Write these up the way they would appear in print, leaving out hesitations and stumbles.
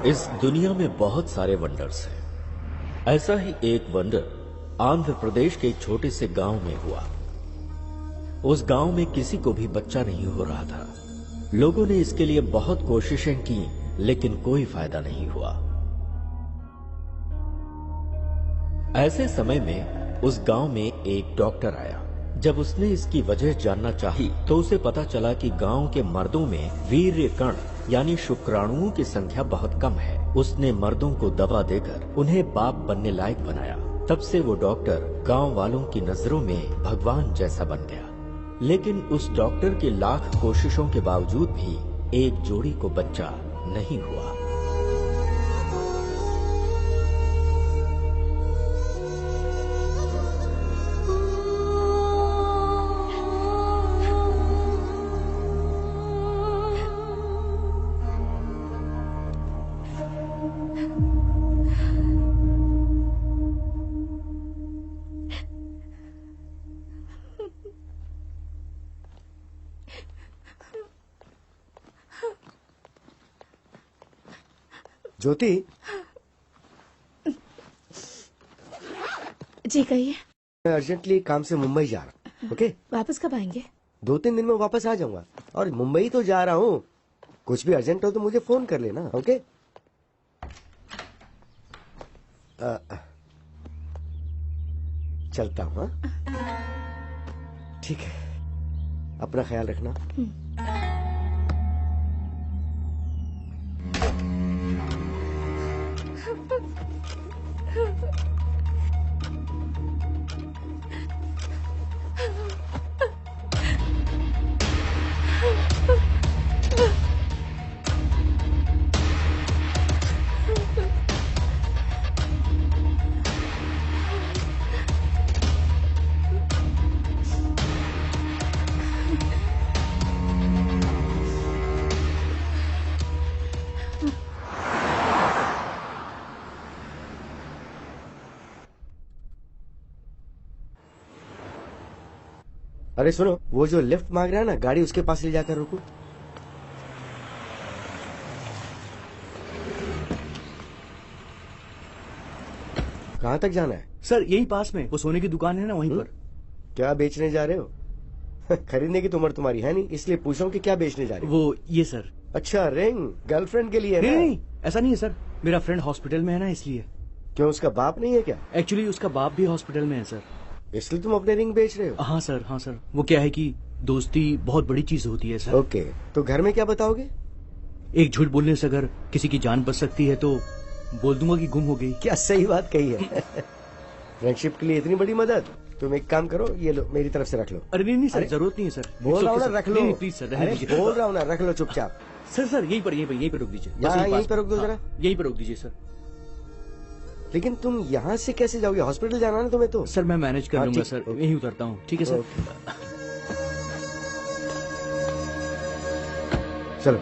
इस दुनिया में बहुत सारे वंडर्स हैं। ऐसा ही एक वंडर आंध्र प्रदेश के एक छोटे से गांव में हुआ। उस गांव में किसी को भी बच्चा नहीं हो रहा था। लोगों ने इसके लिए बहुत कोशिशें की, लेकिन कोई फायदा नहीं हुआ। ऐसे समय में उस गांव में एक डॉक्टर आया। जब उसने इसकी वजह जानना चाही, तो उसे पता चला कि गांव के मर्दों में वीर्य कण यानी शुक्राणुओं की संख्या बहुत कम है। उसने मर्दों को दवा देकर उन्हें बाप बनने लायक बनाया। तब से वो डॉक्टर गांव वालों की नजरों में भगवान जैसा बन गया। लेकिन उस डॉक्टर की लाख कोशिशों के बावजूद भी एक जोड़ी को बच्चा नहीं हुआ। ज्योति जी कहिए। मैं अर्जेंटली काम से मुंबई जा रहा हूँ। ओके, वापस कब आएंगे? 2-3 दिन में वापस आ जाऊंगा। और मुंबई तो जा रहा हूँ, कुछ भी अर्जेंट हो तो मुझे फोन कर लेना। ओके, चलता हूँ। ठीक है, अपना ख्याल रखना। अरे सुनो, वो जो लिफ्ट मांग रहा है ना, गाड़ी उसके पास ले जाकर रुको। कहाँ तक जाना है? सर यही पास में वो सोने की दुकान है ना, वहीं पर। क्या बेचने जा रहे हो? खरीदने की तो उम्र तुम्हारी है नहीं, इसलिए पूछा हूँ कि क्या बेचने जा रहे हो? वो ये सर। अच्छा, रिंग गर्लफ्रेंड के लिए है ना? नहीं, ऐसा नहीं है सर, मेरा फ्रेंड हॉस्पिटल में है ना, इसलिए। क्यों, उसका बाप नहीं है क्या? एक्चुअली उसका बाप भी हॉस्पिटल में है सर, इसलिए तुम अपने रिंग बेच रहे हो? हाँ सर, हाँ सर। वो क्या है कि दोस्ती बहुत बड़ी चीज होती है सर। ओके, तो घर में क्या बताओगे? एक झूठ बोलने से अगर किसी की जान बच सकती है तो बोल दूंगा कि गुम हो गई। क्या सही बात कही है। फ्रेंडशिप के लिए इतनी बड़ी मदद। तुम एक काम करो, ये लो, मेरी तरफ से रख लो। अरे नहीं सर, जरूरत नहीं है सर। बोल रहा हूँ ना, रख लो। प्लीज सर, बोल रहा हूँ ना, रख लो चुपचाप। सर यहीं पर रोक दीजिए। यहीं पर रोक दो जरा। यहीं पर रोक दीजिए सर। लेकिन तुम यहाँ से कैसे जाओगे? हॉस्पिटल जाना है ना तुम्हें तो। सर मैं मैनेज कर लूंगा सर, यहीं उतरता हूँ। ठीक है सर, चलो।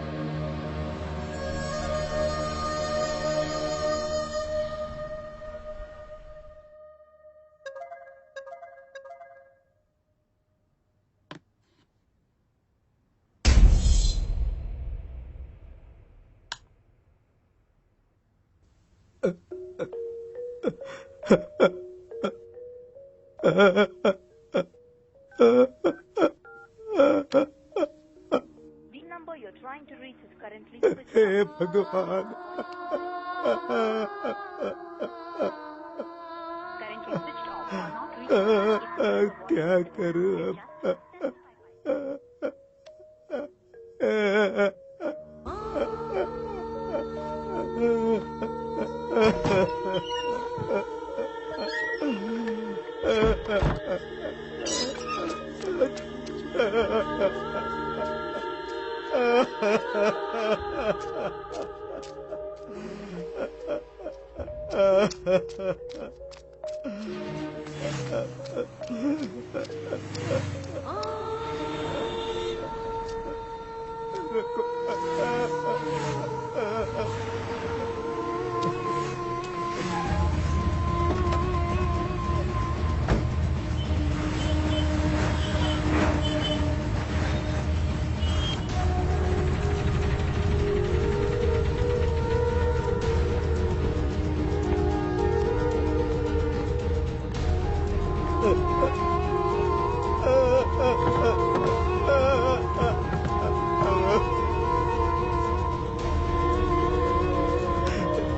हे भगवान, क्या करूं अब?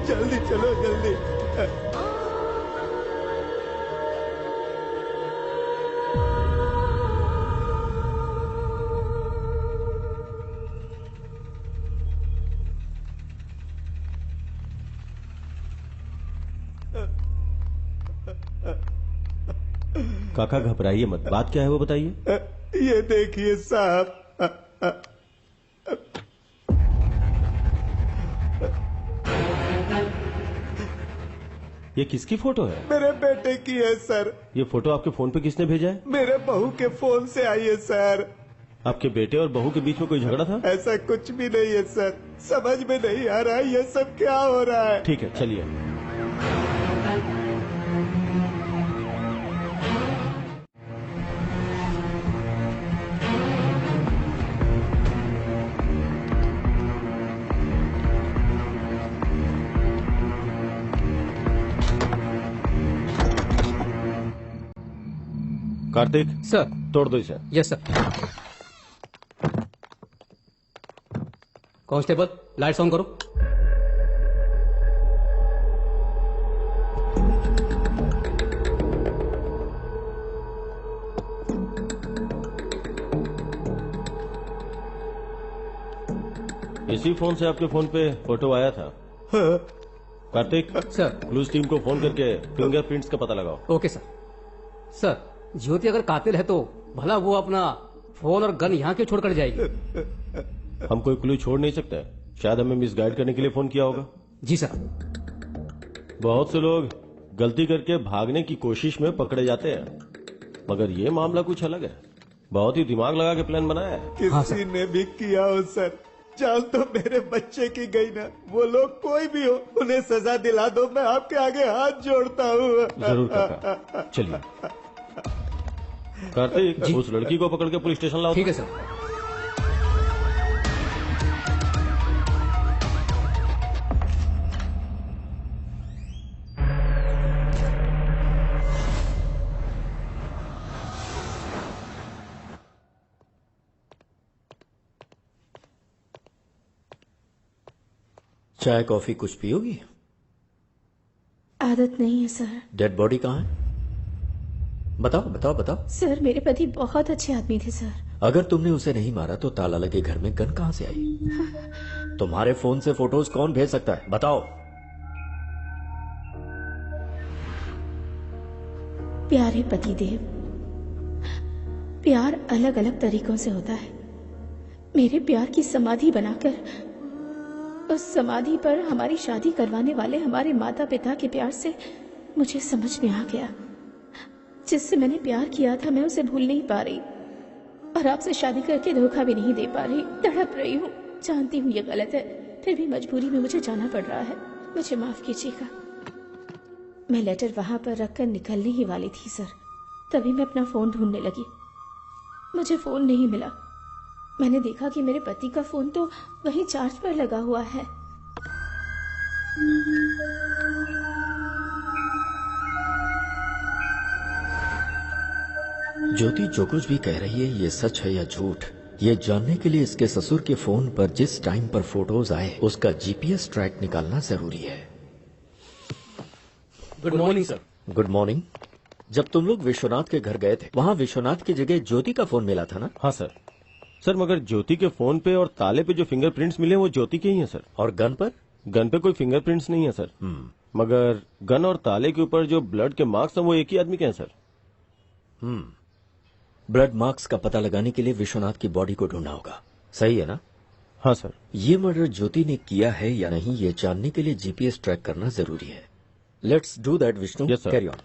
जल्दी चलो जल्दी। काका घबराइए मत, बात क्या है वो बताइए। ये देखिए साहब, ये किसकी फोटो है? मेरे बेटे की है सर। ये फोटो आपके फोन पे किसने भेजा है? मेरे बहू के फोन से आई है सर। आपके बेटे और बहू के बीच में कोई झगड़ा था? ऐसा कुछ भी नहीं है सर, समझ में नहीं आ रहा है ये सब क्या हो रहा है। ठीक है चलिए। कार्तिक सर। तोड़ दो इसे। Yes sir. Constable lights on करो। इसी फोन से आपके फोन पे फोटो आया था। कार्तिक सर। क्लूज टीम को फोन करके फिंगरप्रिंट्स का पता लगाओ। Okay sir. सर ज्योति अगर कातिल है तो भला वो अपना फोन और गन यहाँ क्यों छोड़कर जाएगी? हम कोई क्लू छोड़ नहीं सकते, शायद हमें मिसगाइड करने के लिए फोन किया होगा। जी सर। बहुत से लोग गलती करके भागने की कोशिश में पकड़े जाते हैं, मगर ये मामला कुछ अलग है। बहुत ही दिमाग लगा के प्लान बनाया है। किसी ने भी किया हो सर, जान तो मेरे बच्चे की गई ना। वो लोग कोई भी हो, उन्हें सजा दिला दो, मैं आपके आगे हाथ जोड़ता हूँ। जरूर काका, चलिए। कार्तिक उस लड़की को पकड़ के पुलिस स्टेशन लाओ। ठीक है सर। चाय कॉफी कुछ पियोगी? आदत नहीं है सर। डेड बॉडी कहाँ है? बताओ बताओ बताओ। सर मेरे पति बहुत अच्छे आदमी थे सर। अगर तुमने उसे नहीं मारा तो ताला लगे घर में गन कहां से आई? तुम्हारे फोन से फोटोज कौन भेज सकता है, बताओ। प्यारे पतिदेव, प्यार अलग अलग तरीकों से होता है। मेरे प्यार की समाधि बनाकर उस समाधि पर हमारी शादी करवाने वाले हमारे माता पिता के प्यार से मुझे समझ में आ गया, जिससे मैंने प्यार किया था मैं उसे भूल नहीं पा रही, और आपसे शादी करके धोखा भी नहीं दे पा रही। तड़प रही हूँ, जानती हूँ ये गलत है, फिर भी मजबूरी में मुझे जाना पड़ रहा है, मुझे माफ कीजिएगा। मैं लेटर वहां पर रखकर निकलने ही वाली थी सर, तभी मैं अपना फोन ढूंढने लगी। मुझे फोन नहीं मिला। मैंने देखा कि मेरे पति का फोन तो वहीं चार्ज पर लगा हुआ है। ज्योति जो कुछ भी कह रही है ये सच है या झूठ, ये जानने के लिए इसके ससुर के फोन पर जिस टाइम पर फोटोज आए उसका जीपीएस ट्रैक निकालना जरूरी है। Good morning sir. Good morning. जब तुम लोग विश्वनाथ के घर गए थे, वहाँ विश्वनाथ की जगह ज्योति का फोन मिला था ना? हाँ सर। सर मगर ज्योति के फोन पे और ताले पे जो फिंगरप्रिंट्स मिले वो ज्योति के ही हैं सर। और गन पर? गन पे कोई फिंगरप्रिंट्स नहीं है सर। मगर गन और ताले के ऊपर जो ब्लड के मार्क्स हैं वो एक ही आदमी के हैं सर। ब्लड मार्क्स का पता लगाने के लिए विश्वनाथ की बॉडी को ढूंढना होगा, सही है ना? हाँ सर। ये मर्डर ज्योति ने किया है या नहीं ये जानने के लिए जीपीएस ट्रैक करना जरूरी है। Let's do that Vishnu. Yes, sir. Carry on.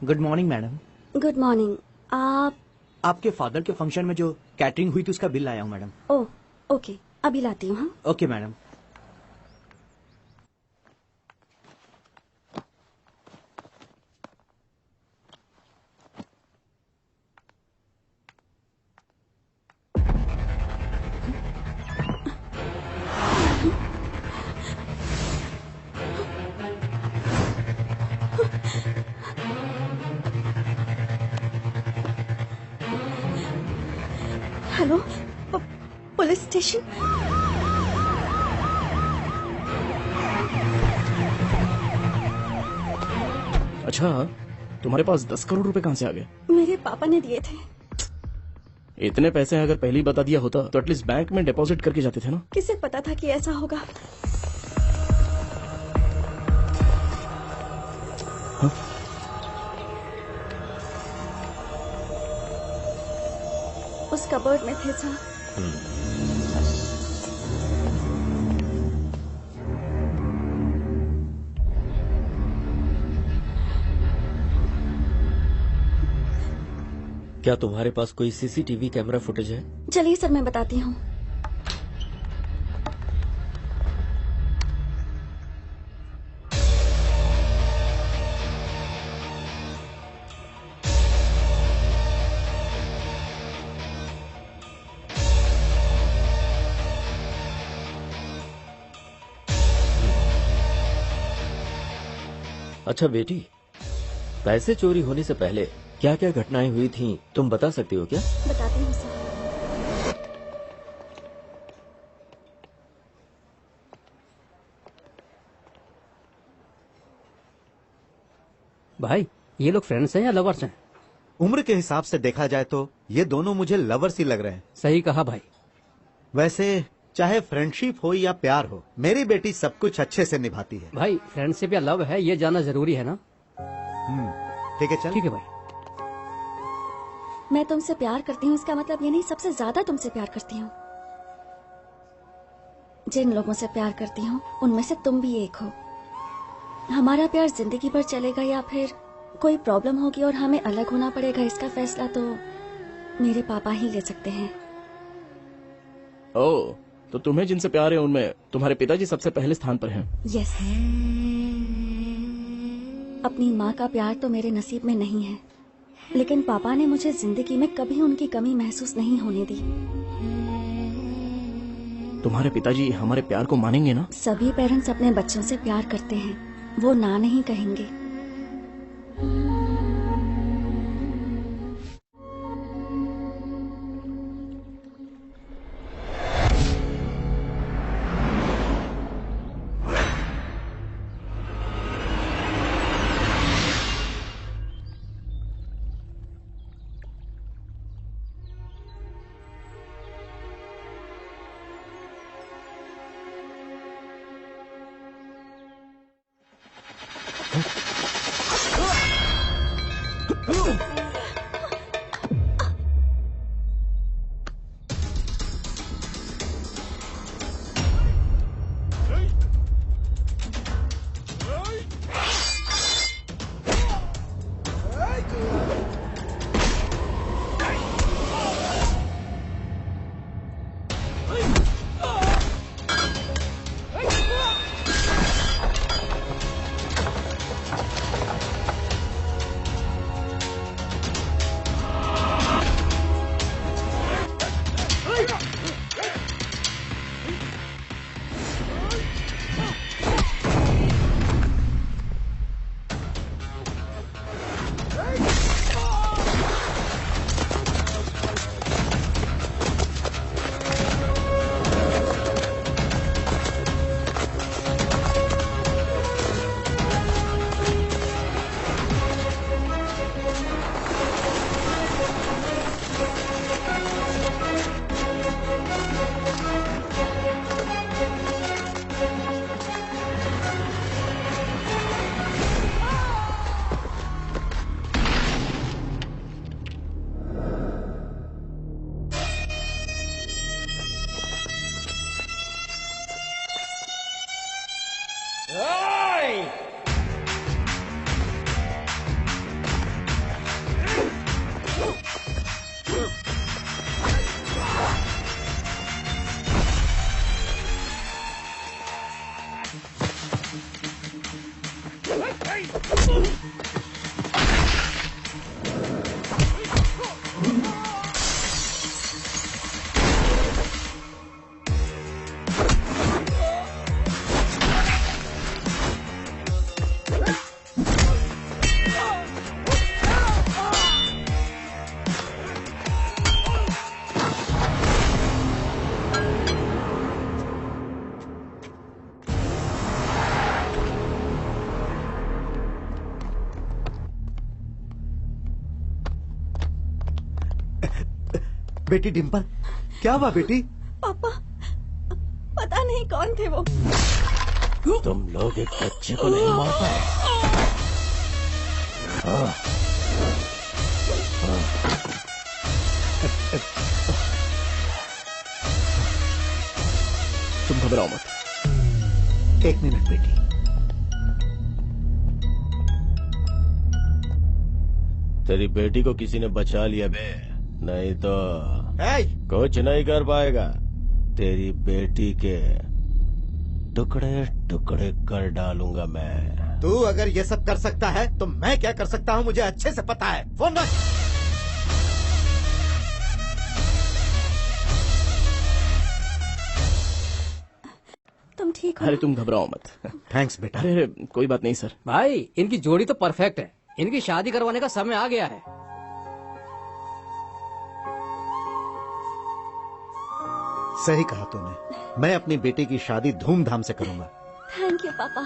Good morning madam. Good morning. आप? आपके फादर के फंक्शन में जो कैटरिंग हुई थी उसका बिल लाया हूँ मैडम। ओह ओके, अभी लाती हूँ। हाँ okay madam. Hello, police station. अच्छा, तुम्हारे पास 10 करोड़ रुपए कहाँ से आ गए? मेरे पापा ने दिए थे। इतने पैसे अगर पहले ही बता दिया होता तो एटलीस्ट बैंक में डिपॉजिट करके जाते थे ना। किसे पता था कि ऐसा होगा? हाँ? उस कबर्ड में थे सर। क्या तुम्हारे पास कोई सीसीटीवी कैमरा फुटेज है? चलिए सर, मैं बताती हूँ। अच्छा बेटी, पैसे चोरी होने से पहले क्या क्या घटनाएं हुई थीं तुम बता सकती हो क्या? बताती हूँ सर। भाई, ये लोग फ्रेंड्स हैं या लवर्स हैं? उम्र के हिसाब से देखा जाए तो ये दोनों मुझे लवर्स ही लग रहे हैं। सही कहा भाई। वैसे चाहे फ्रेंडशिप हो या प्यार हो, मेरी बेटी सब कुछ अच्छे से निभाती है। भाई, फ्रेंडशिप या लव है ये जानना जरूरी है ना? ठीक है, चल। ठीक है भाई। मैं तुमसे प्यार करती हूँ इसका मतलब ये नहीं सबसे ज्यादा तुमसे प्यार करती हूँ। जिन लोगों से प्यार करती हूँ उनमें से तुम भी एक हो। हमारा प्यार जिंदगी भर चलेगा या फिर कोई प्रॉब्लम होगी और हमें अलग होना पड़ेगा, इसका फैसला तो मेरे पापा ही ले सकते हैं। ओह, तो तुम्हें जिनसे प्यार है उनमें तुम्हारे पिताजी सबसे पहले स्थान पर हैं। यस। अपनी माँ का प्यार तो मेरे नसीब में नहीं है, लेकिन पापा ने मुझे जिंदगी में कभी उनकी कमी महसूस नहीं होने दी। तुम्हारे पिताजी हमारे प्यार को मानेंगे ना? सभी पेरेंट्स अपने बच्चों से प्यार करते हैं, वो ना नहीं कहेंगे। बेटी डिम्पल, क्या हुआ बेटी? पापा, पता नहीं कौन थे वो। तुम लोग एक बच्चे को नहीं मार पाए। तुम घबराओ मत। एक मिनट बेटी। तेरी बेटी को किसी ने बचा लिया बे, नहीं तो कुछ नहीं कर पाएगा। तेरी बेटी के टुकड़े टुकड़े कर डालूंगा मैं। तू अगर ये सब कर सकता है तो मैं क्या कर सकता हूँ मुझे अच्छे से पता है। फोन रख। तुम ठीक हो? अरे तुम घबराओ मत। थैंक्स बेटा। अरे कोई बात नहीं सर। भाई इनकी जोड़ी तो परफेक्ट है, इनकी शादी करवाने का समय आ गया है। सही कहा तूने। मैं अपनी बेटी की शादी धूमधाम से करूंगा। थैंक यू पापा।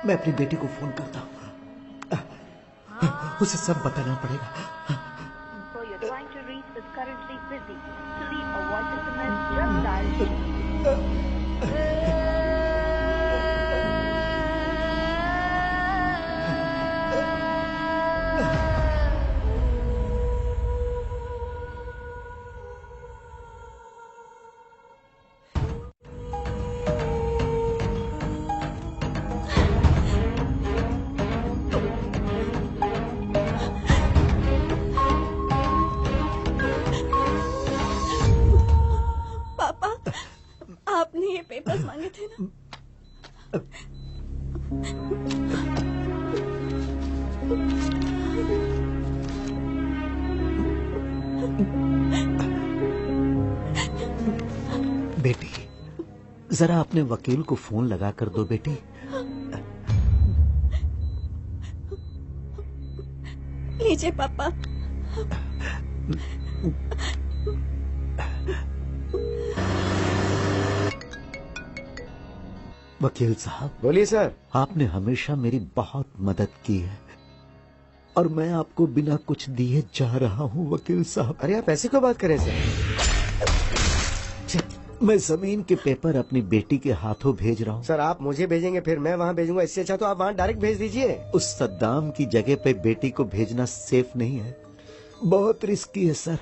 मैं अपनी बेटी को फोन करता हूँ, उसे सब बताना पड़ेगा। आपने ये पेपर्स मांगे थे ना। बेटी, जरा अपने वकील को फोन लगा कर दो बेटी। लीजिए पापा। वकील साहब, बोलिए सर। आपने हमेशा मेरी बहुत मदद की है और मैं आपको बिना कुछ दिए जा रहा हूँ वकील साहब। अरे आप ऐसे क्यों बात करें सर? मैं जमीन के पेपर अपनी बेटी के हाथों भेज रहा हूँ। सर आप मुझे भेजेंगे फिर मैं वहाँ भेजूंगा, इससे अच्छा तो आप वहाँ डायरेक्ट भेज दीजिए। उस सद्दाम की जगह पे बेटी को भेजना सेफ नहीं है, बहुत रिस्की है सर।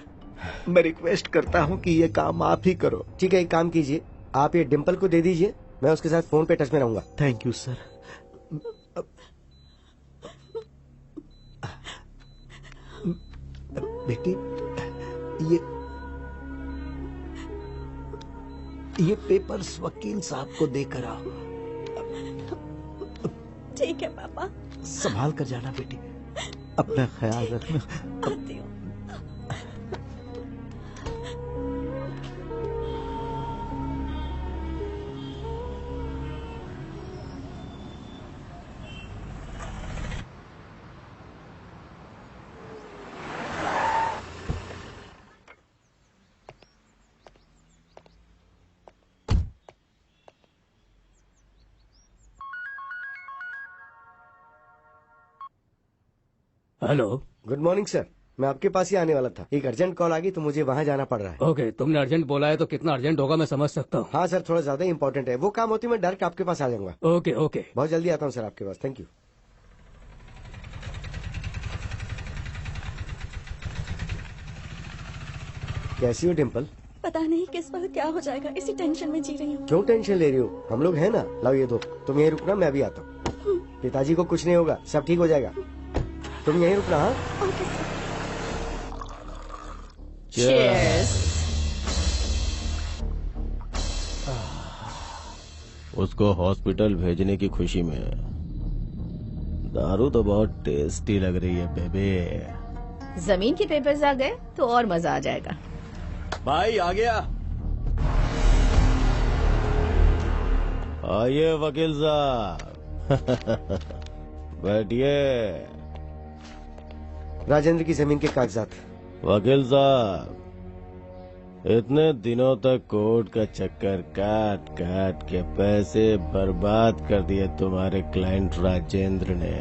मैं रिक्वेस्ट करता हूँ कि ये काम आप ही करो। ठीक है, एक काम कीजिए, आप ये डिम्पल को दे दीजिए, मैं उसके साथ फोन पे टच में रहूंगा। Thank you sir. बेटी, ये पेपर्स वकील साहब को देकर आओ। ठीक है पापा। संभाल कर जाना बेटी, अपना ख्याल रखना। आती हूँ। हेलो। गुड मॉर्निंग सर, मैं आपके पास ही आने वाला था, एक अर्जेंट कॉल आ गई तो मुझे वहाँ जाना पड़ रहा है। ओके, तुमने अर्जेंट बोला है तो कितना अर्जेंट होगा मैं समझ सकता हूँ। हाँ सर, थोड़ा ज्यादा इंपॉर्टेंट है, वो काम होती मैं डायरेक्ट आपके पास आ जाऊंगा। Okay okay. बहुत जल्दी आता हूँ सर आपके पास। Thank you. कैसी हो डिम्पल? पता नहीं किस वक्त क्या हो जाएगा, इसी टेंशन में जी रही हूँ। क्यों टेंशन ले रही हो? हम लोग हैं ना। लाओ ये दो, तुम यहीं रुकना, मैं अभी आता हूँ। पिताजी को कुछ नहीं होगा, सब ठीक हो जाएगा, तुम यहीं रुकना। हाँ Cheers. उसको हॉस्पिटल भेजने की खुशी में दारू तो बहुत टेस्टी लग रही है बेबी। जमीन के पेपर्स आ गए तो और मजा आ जाएगा। भाई आ गया। आइए वकील साहब। बैठिए। राजेंद्र की जमीन के कागजात। वकील साहब, इतने दिनों तक कोर्ट का चक्कर काट काट के पैसे बर्बाद कर दिए तुम्हारे क्लाइंट राजेंद्र ने।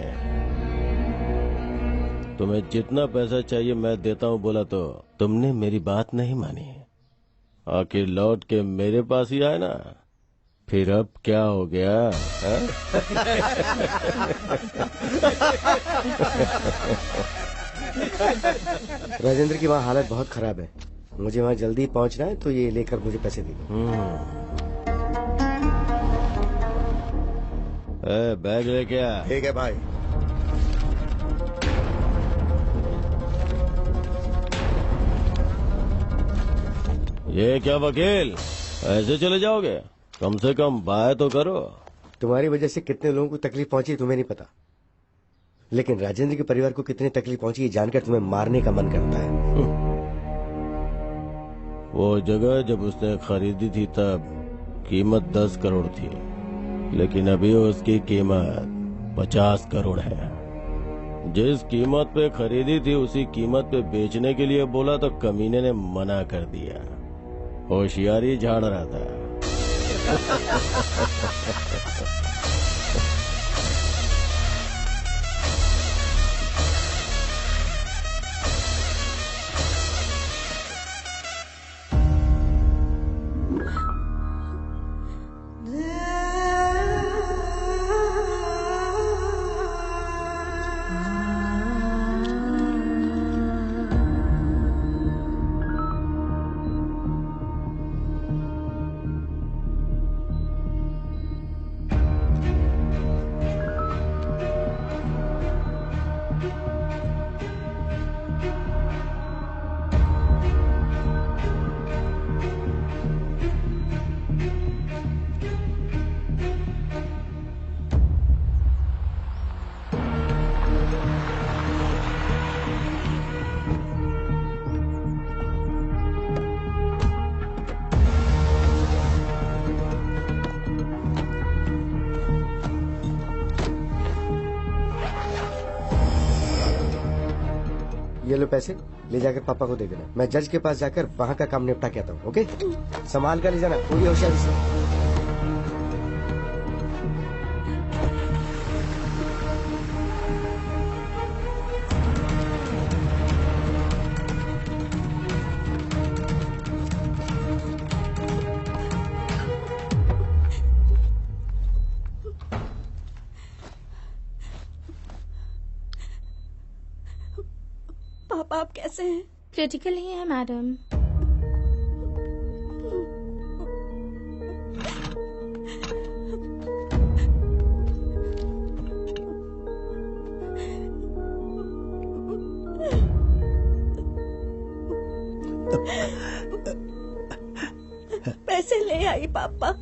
तुम्हें जितना पैसा चाहिए मैं देता हूँ बोला तो तुमने मेरी बात नहीं मानी, आखिर लौट के मेरे पास ही आए ना। फिर अब क्या हो गया? राजेंद्र की वहाँ हालत बहुत खराब है, मुझे वहाँ जल्दी पहुँचना है, तो ये लेकर मुझे पैसे दे दो। बैग लेके आ। ठीक है भाई। ये क्या वकील, ऐसे चले जाओगे? कम से कम बाय तो करो। तुम्हारी वजह से कितने लोगों को तकलीफ पहुंची तुम्हें नहीं पता, लेकिन राजेंद्र के परिवार को कितनी तकलीफ पहुंची ये जानकर तुम्हें मारने का मन करता है। वो जगह जब उसने खरीदी थी तब कीमत 10 करोड़ थी, लेकिन अभी उसकी कीमत 50 करोड़ है। जिस कीमत पे खरीदी थी उसी कीमत पे बेचने के लिए बोला तो कमीने ने मना कर दिया। होशियारी झाड़ रहा था। ये लो पैसे, ले जाकर पापा को दे देना। मैं जज के पास जाकर वहाँ का काम निपटा के आता हूँ। ओके, संभाल कर ले जाना पूरी होशियारी से। पापा आप कैसे हैं? क्रिटिकल ही है मैडम। पैसे ले आई पापा।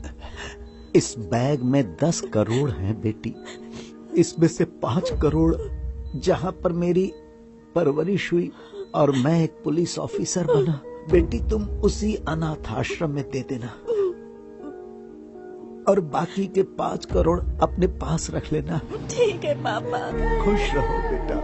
इस बैग में 10 करोड़ हैं बेटी। इसमें से 5 करोड़ जहां पर मेरी परवरिश हुई और मैं एक पुलिस ऑफिसर बना, बेटी तुम उसी अनाथ आश्रम में दे देना और बाकी के 5 करोड़ अपने पास रख लेना। ठीक है पापा। खुश रहो बेटा।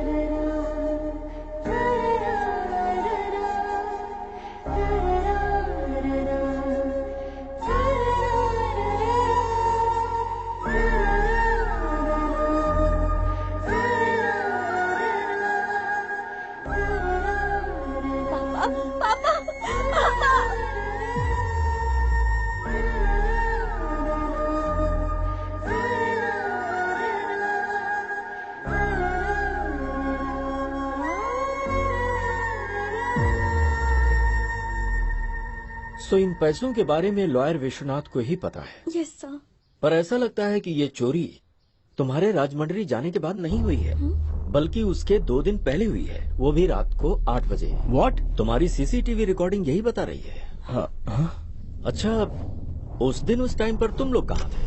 तो इन पैसों के बारे में लॉयर विश्वनाथ को ही पता है। Yes sir. पर ऐसा लगता है कि ये चोरी तुम्हारे राजमंड्री जाने के बाद नहीं हुई है, बल्कि उसके 2 दिन पहले हुई है, वो भी रात को 8 बजे। व्हाट? तुम्हारी सीसीटीवी रिकॉर्डिंग यही बता रही है। हाँ। अच्छा, उस दिन उस टाइम पर तुम लोग कहाँ थे?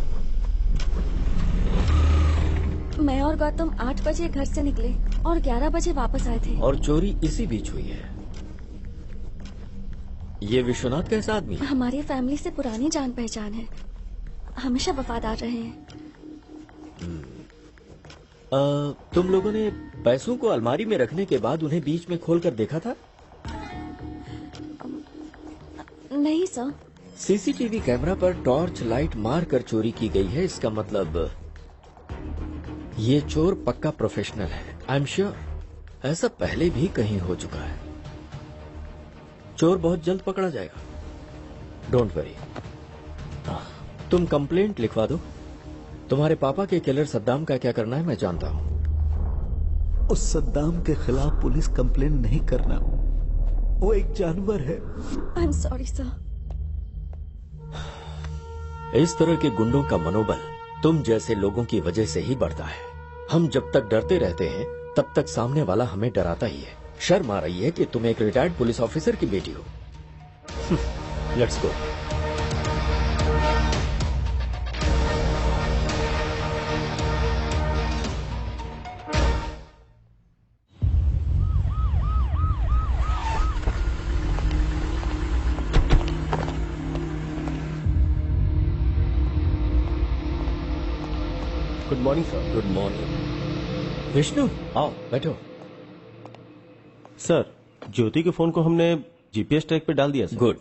मैं और गौतम 8 बजे घर से निकले और 11 बजे वापस आए थे। और चोरी इसी बीच हुई है। ये विश्वनाथ कैसा आदमी है? हमारी फैमिली से पुरानी जान पहचान है, हमेशा वफादार रहे हैं। तुम लोगों ने पैसों को अलमारी में रखने के बाद उन्हें बीच में खोलकर देखा था? नहीं सर। सीसीटीवी कैमरा पर टॉर्च लाइट मार कर चोरी की गई है, इसका मतलब ये चोर पक्का प्रोफेशनल है। आई एम श्योर ऐसा पहले भी कहीं हो चुका है। चोर बहुत जल्द पकड़ा जाएगा, डोंट वरी। तुम कंप्लेंट लिखवा दो। तुम्हारे पापा के किलर सद्दाम का क्या करना है मैं जानता हूँ। उस सद्दाम के खिलाफ पुलिस कंप्लेंट नहीं करना, वो एक जानवर है। I am sorry sir. इस तरह के गुंडों का मनोबल तुम जैसे लोगों की वजह से ही बढ़ता है। हम जब तक डरते रहते हैं तब तक सामने वाला हमें डराता ही है। शर्म आ रही है कि तुम एक रिटायर्ड पुलिस ऑफिसर की बेटी हो। Let's go. Good morning sir. Good morning. Vishnu आओ बैठो। सर, ज्योति के फोन को हमने जीपीएस टैग पे डाल दिया sir. Good.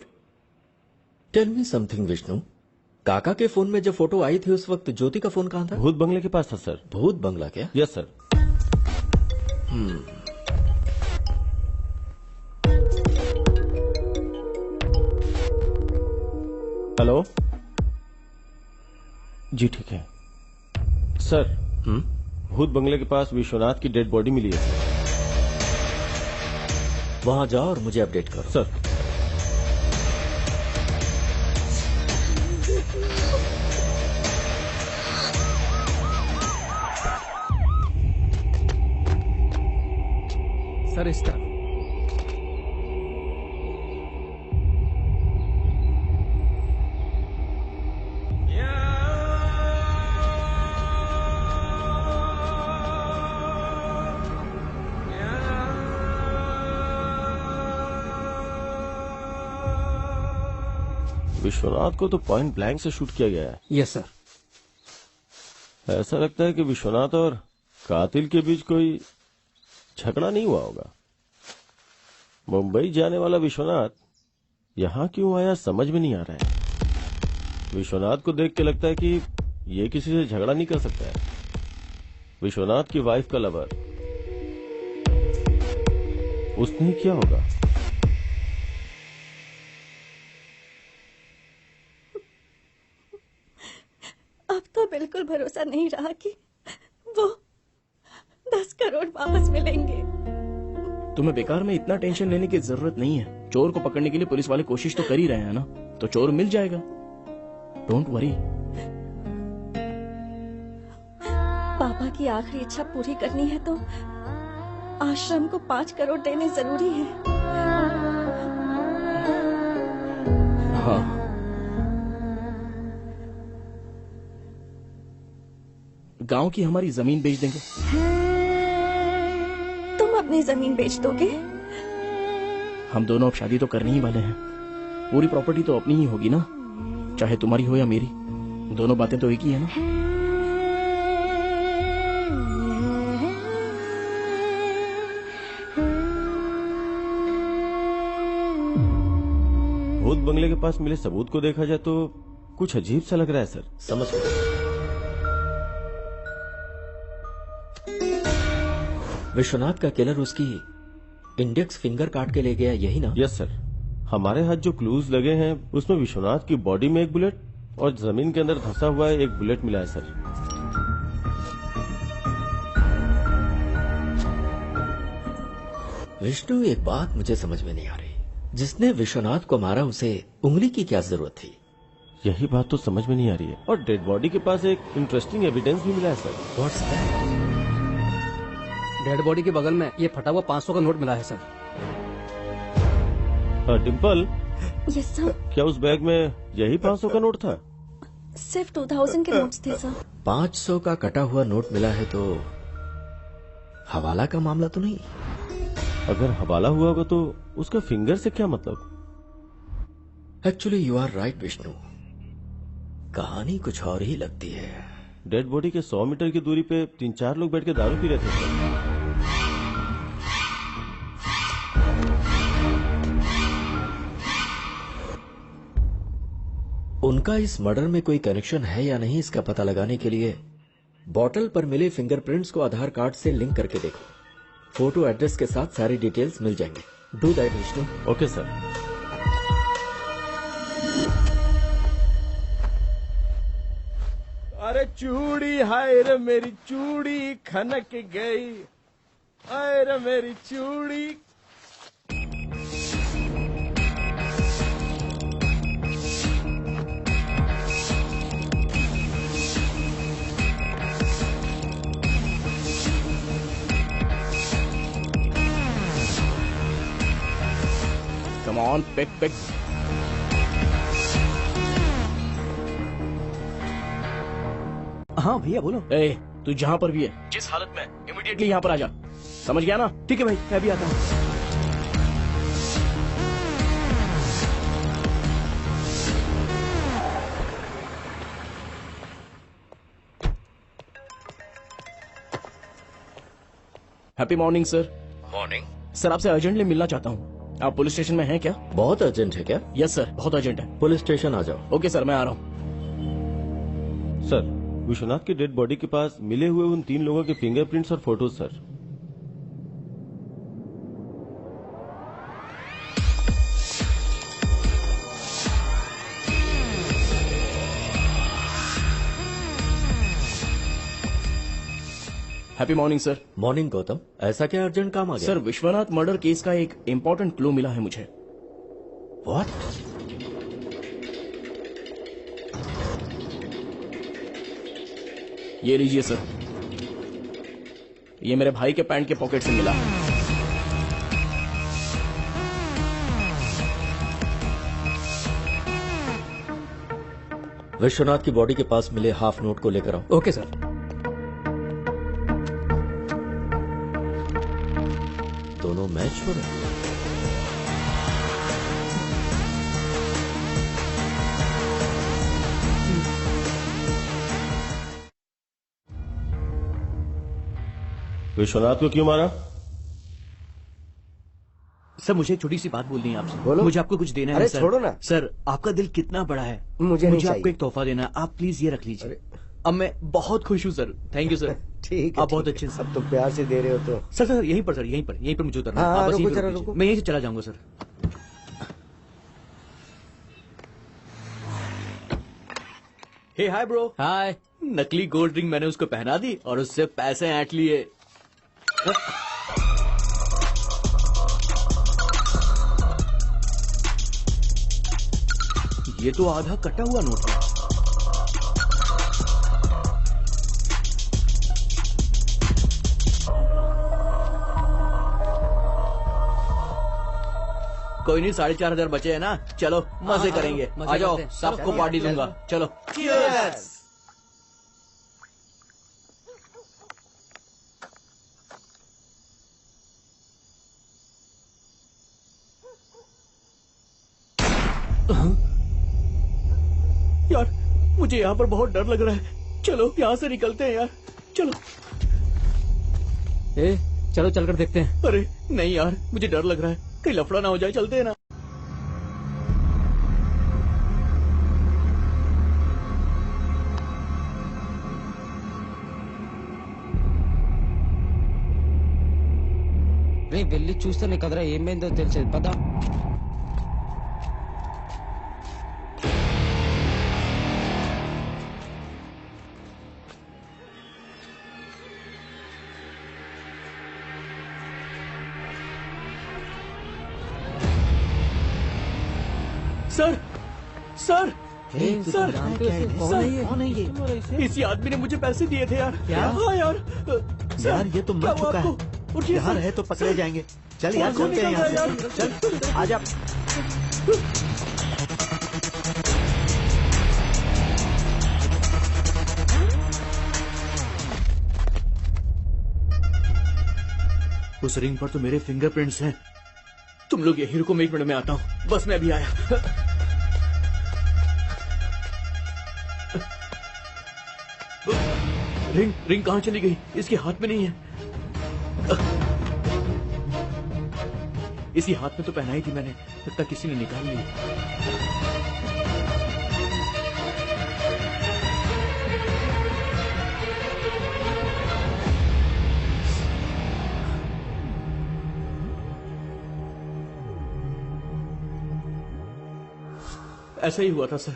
Tell me something Vishnu, काका के फोन में जब फोटो आई थी उस वक्त ज्योति का फोन कहाँ था? भूत बंगले के पास था सर। भूत बंगला क्या? Yes sir. हेलो जी, ठीक है सर। भूत बंगले के पास विश्वनाथ की डेड बॉडी मिली है सर। वहां जाओ और मुझे अपडेट करो। सर। सर इस तरफ। विश्वनाथ को तो पॉइंट ब्लैंक से शूट किया गया है। Yes sir. ऐसा लगता है कि विश्वनाथ और कातिल के बीच कोई झगड़ा नहीं हुआ होगा। मुंबई जाने वाला विश्वनाथ यहाँ क्यों आया समझ में नहीं आ रहा है। विश्वनाथ को देख के लगता है कि ये किसी से झगड़ा नहीं कर सकता है। विश्वनाथ की वाइफ का लवर, उसने ही किया होगा। अब तो बिल्कुल भरोसा नहीं रहा कि वो 10 करोड़ वापस मिलेंगे। तुम्हें बेकार में इतना टेंशन लेने की जरूरत नहीं है। चोर को पकड़ने के लिए पुलिस वाले कोशिश तो कर ही रहे हैं ना, तो चोर मिल जाएगा। Don't worry. पापा की आखिरी इच्छा पूरी करनी है तो आश्रम को 5 करोड़ देने जरूरी है। हाँ, गांव की हमारी जमीन बेच देंगे। तुम अपनी जमीन बेच दोगे? हम दोनों अब शादी तो करने ही वाले हैं। पूरी प्रॉपर्टी तो अपनी ही होगी ना, चाहे तुम्हारी हो या मेरी। दोनों बातें तो एक ही है ना। भूत बंगले के पास मिले सबूत को देखा जाए तो कुछ अजीब सा लग रहा है सर। समझ गए। विश्वनाथ का किलर उसकी इंडेक्स फिंगर काट के ले गया, यही ना? Yes sir. हमारे हाथ जो क्लूज लगे हैं उसमें विश्वनाथ की बॉडी में एक बुलेट और जमीन के अंदर धंसा हुआ एक बुलेट मिला है सर। विष्णु, एक बात मुझे समझ में नहीं आ रही। जिसने विश्वनाथ को मारा उसे उंगली की क्या जरूरत थी? यही बात तो समझ में नहीं आ रही है। और डेड बॉडी के पास एक इंटरेस्टिंग एविडेंस भी मिला है sir. What's that? Dead body के बगल में ये फटा हुआ 500 का नोट मिला है सर। Dimple, yes sir. क्या उस बैग में यही 500 का नोट था? सिर्फ 2000 के नोट्स थे सर। 500 का कटा हुआ नोट मिला है तो हवाला का मामला तो नहीं? अगर हवाला हुआ होगा तो उसका फिंगर से क्या मतलब? Actually you are right Vishnu, कहानी कुछ और ही लगती है। डेड बॉडी के 100 मीटर की दूरी पे 3-4 लोग बैठ के दारू पी रहे थे। उनका इस मर्डर में कोई कनेक्शन है या नहीं, इसका पता लगाने के लिए बॉटल पर मिले फिंगरप्रिंट्स को आधार कार्ड से लिंक करके देखो। फोटो एड्रेस के साथ सारी डिटेल्स मिल जाएंगे। Do that Vishnu. Okay sir. अरे चूड़ी, हाय रे मेरी चूड़ी खनक गई, हाय रे मेरी चूड़ी। Come on, pick pick. हाँ भैया बोलो। ए, तू जहाँ पर भी है, जिस हालत में, इमीडिएटली यहाँ पर आ जा। समझ गया ना? ठीक है भाई, मैं भी आता हूँ। Happy morning sir. Morning sir, आपसे अर्जेंटली मिलना चाहता हूँ। आप पुलिस स्टेशन में हैं क्या? बहुत अर्जेंट है क्या? यस सर, बहुत अर्जेंट है। पुलिस स्टेशन आ जाओ। ओके सर, मैं आ रहा हूँ। सर, विश्वनाथ की डेड बॉडी के पास मिले हुए उन 3 लोगों के फिंगरप्रिंट्स और photos sir. Happy morning sir. Morning Gautam, ऐसा क्या अर्जेंट काम आ गया? सर, विश्वनाथ मर्डर केस का एक इम्पोर्टेंट क्लू मिला है मुझे। व्हाट? ये लीजिए सर, ये मेरे भाई के पैंट के पॉकेट से मिला। विश्वनाथ की बॉडी के पास मिले हाफ नोट को लेकर आओ। Okay sir. दोनों मैच हो रहे हैं। विश्वनाथ को क्यों मारा? सर मुझे एक छोटी सी बात बोलनी है आपसे। बोलो। मुझे आपको कुछ देना है अरे सर। छोड़ो ना। सर आपका दिल कितना बड़ा है, मुझे नहीं आपको चाहिए। एक तोहफा देना है, आप प्लीज ये रख लीजिए। अब मैं बहुत खुश हूँ सर। Thank you sir. ठीक है, आप बहुत ठीक अच्छे है। सर। अब तो प्यार से दे रहे हो तो। सर सर यहीं पर सर, यहीं पर मुझे उतरना है। हाँ, आप बस रुको यहीं पर जरा, रुक लीजिए। रुको। मैं यहीं से चला जाऊंगा सर। हे हाय ब्रो। हाय। नकली गोल्ड रिंग मैंने उसको पहना दी और उससे पैसे ऐंठ लिए। ये तो आधा कटा हुआ नोट है। कोई नहीं, 4,500 बचे हैं ना, चलो मजे करेंगे। आ जाओ, सबको पार्टी दूंगा। चलो। Cheers! यार मुझे यहाँ पर बहुत डर लग रहा है, चलो यहाँ से निकलते हैं यार, चलो। चलो चलकर देखते हैं। अरे नहीं यार, मुझे डर लग रहा है, कहीं लफड़ा ना हो जाए, चलते हैं ना। వెళ్ళి చూస్తేనే కదరా ఏమైందో తెలిసేది పదా. सर सर सर कौन है ये? इसी आदमी ने मुझे पैसे दिए थे यार। क्या? हाँ यार। यार ये तो मर चुका है, यहाँ रहे तो पकड़े जाएंगे। चल यार चलते हैं यहाँ से, चल आजा। उस रिंग पर तो मेरे फिंगरप्रिंट्स हैं। तुम लोग यही रुको, मैं 1 मिनट में आता हूँ, बस मैं अभी आया। रिंग कहाँ चली गई? इसके हाथ में नहीं है। इसी हाथ में तो पहनाई थी मैंने, लगता किसी ने निकाल ली। ऐसा ही हुआ था सर।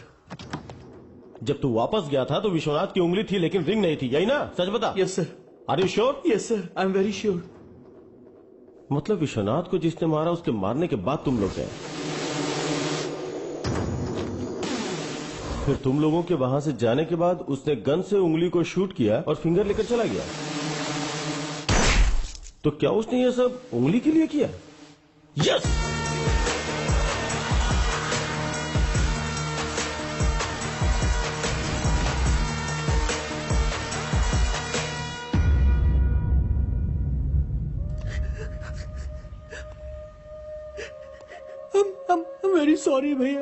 जब तू वापस गया था तो विश्वनाथ की उंगली थी लेकिन रिंग नहीं थी, यही ना? सच बता। Yes sir. Are you sure? Yes sir, I am very sure. मतलब विश्वनाथ को जिसने मारा उसके मारने के बाद तुम लोग गए, फिर तुम लोगों के वहां से जाने के बाद उसने गन से उंगली को शूट किया और फिंगर लेकर चला गया। तो क्या उसने ये सब उंगली के लिए किया? यस। वेरी सॉरी भैया।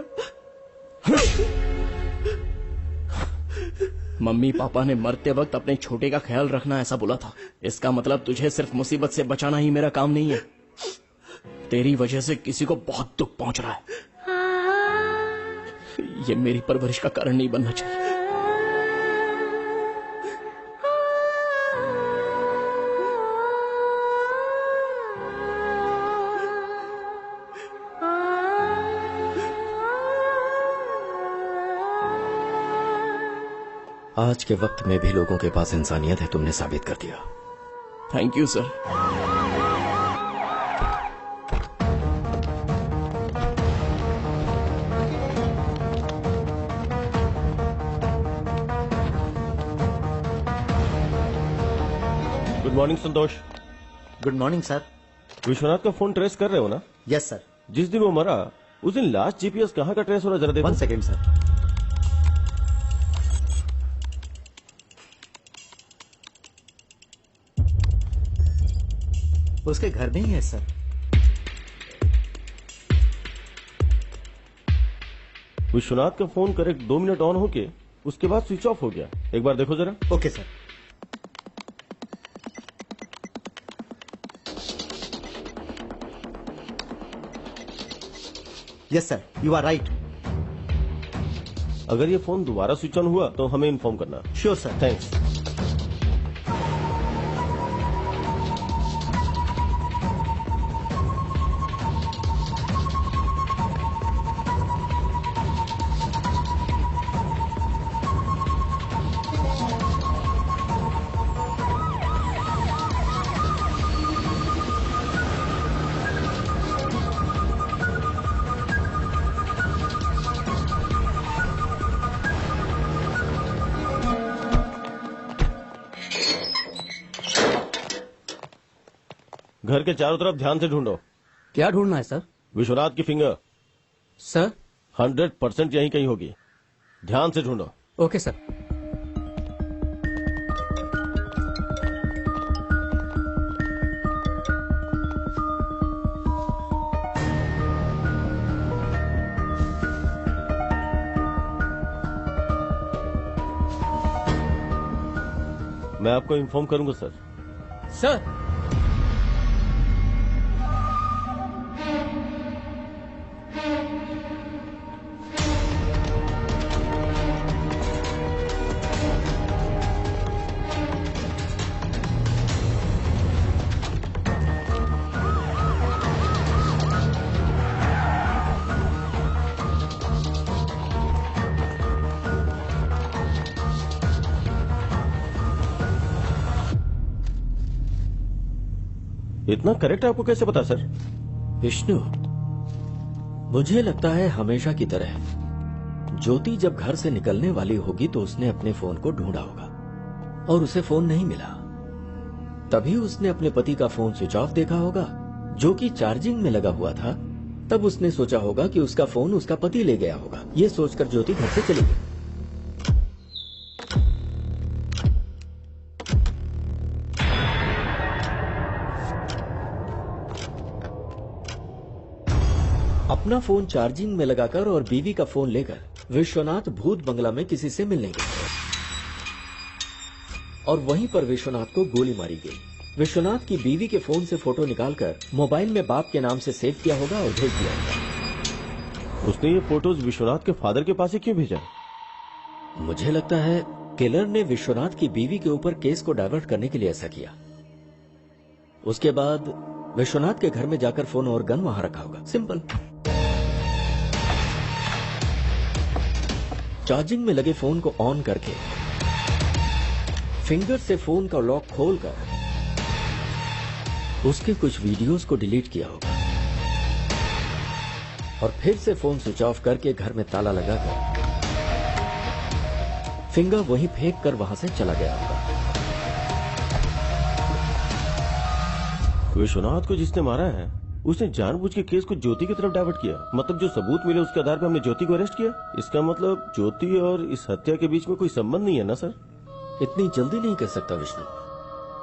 मम्मी पापा ने मरते वक्त अपने छोटे का ख्याल रखना ऐसा बोला था। इसका मतलब तुझे सिर्फ मुसीबत से बचाना ही मेरा काम नहीं है। तेरी वजह से किसी को बहुत दुख पहुंच रहा है। ये मेरी परवरिश का कारण नहीं बनना चाहिए। आज के वक्त में भी लोगों के पास इंसानियत है, तुमने साबित कर दिया। Thank you sir. Good morning Santosh. Good morning sir. Vishwanath का फोन ट्रेस कर रहे हो ना? Yes sir. जिस दिन वो मरा उस दिन लास्ट जीपीएस कहाँ का ट्रेस हो रहा, जरा देखो। 1 सेकेंड सर। उसके घर में ही है सर। विश्वनाथ का फोन करेक्ट 2 मिनट ऑन होके उसके बाद स्विच ऑफ हो गया। एक बार देखो जरा। Okay sir. Yes sir, you are right. अगर ये फोन दोबारा स्विच ऑन हुआ तो हमें इन्फॉर्म करना। Sure sir. थैंक्स। घर के चारों तरफ ध्यान से ढूंढो। क्या ढूंढना है सर? विश्वनाथ की फिंगर। सर 100% यहीं कहीं होगी, ध्यान से ढूंढो। Okay sir. मैं आपको इन्फॉर्म करूंगा सर। सर इतना करेक्ट आपको कैसे पता सर? विष्णु, मुझे लगता है हमेशा की तरह ज्योति जब घर से निकलने वाली होगी तो उसने अपने फोन को ढूंढा होगा और उसे फोन नहीं मिला। तभी उसने अपने पति का फोन स्विच ऑफ देखा होगा जो कि चार्जिंग में लगा हुआ था। तब उसने सोचा होगा कि उसका फोन उसका पति ले गया होगा। ये सोचकर ज्योति घर से चली गई। अपना फोन चार्जिंग में लगाकर और बीवी का फोन लेकर विश्वनाथ भूत बंगला में किसी से मिलने गए और वहीं पर विश्वनाथ को गोली मारी गई। विश्वनाथ की बीवी के फोन से फोटो निकालकर मोबाइल में बाप के नाम से सेव किया होगा और भेज दिया होगा। उसने ये फोटोज विश्वनाथ के फादर के पास ही क्यों भेजा? मुझे लगता है किलर ने विश्वनाथ की बीवी के ऊपर केस को डाइवर्ट करने के लिए ऐसा किया। उसके बाद विश्वनाथ के घर में जाकर फोन और गन वहां रखा होगा। सिंपल। चार्जिंग में लगे फोन को ऑन करके फिंगर से फोन का लॉक खोलकर उसके कुछ वीडियोस को डिलीट किया होगा और फिर से फोन स्विच ऑफ करके घर में ताला लगाकर फिंगर वहीं फेंक कर वहां से चला गया होगा। विश्वनाथ को जिसने मारा है उसने जानबूझ के केस को ज्योति की तरफ डाइवर्ट किया। मतलब जो सबूत मिले उसके आधार पर हमने ज्योति को अरेस्ट किया। इसका मतलब ज्योति और इस हत्या के बीच में कोई संबंध नहीं है ना सर? इतनी जल्दी नहीं कह सकता विष्णु।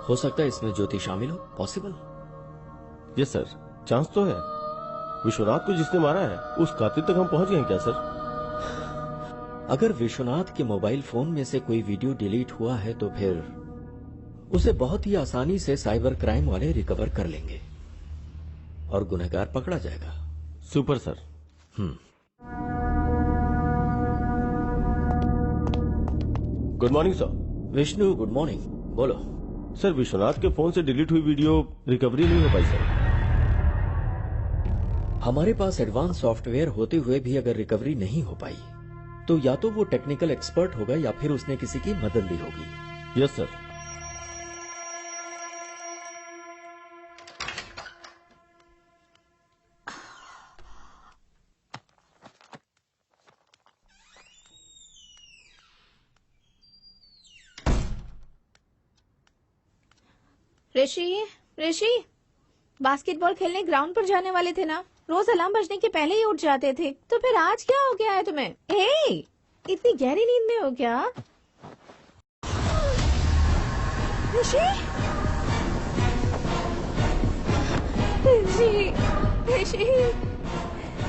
हो सकता है इसमें ज्योति शामिल हो। पॉसिबल। यस सर, चांस तो है। विश्वनाथ को जिसने मारा है उस कातिल तक हम पहुंच गए क्या सर? अगर विश्वनाथ के मोबाइल फोन में से कोई वीडियो डिलीट हुआ है तो फिर उसे बहुत ही आसानी से साइबर क्राइम वाले रिकवर कर लेंगे और गुनहगार पकड़ा जाएगा। Super sir. Good morning sir. Vishnu good morning. बोलो सर। विश्वनाथ के फोन से डिलीट हुई वीडियो रिकवरी नहीं हो पाई सर। हमारे पास एडवांस सॉफ्टवेयर होते हुए भी अगर रिकवरी नहीं हो पाई तो या तो वो टेक्निकल एक्सपर्ट होगा या फिर उसने किसी की मदद ली होगी। Yes sir. ऋषि बास्केटबॉल खेलने ग्राउंड पर जाने वाले थे ना? रोज अलार्म बजने के पहले ही उठ जाते थे, तो फिर आज क्या हो गया है तुम्हें? इतनी गहरी नींद में हो क्या? ऋषि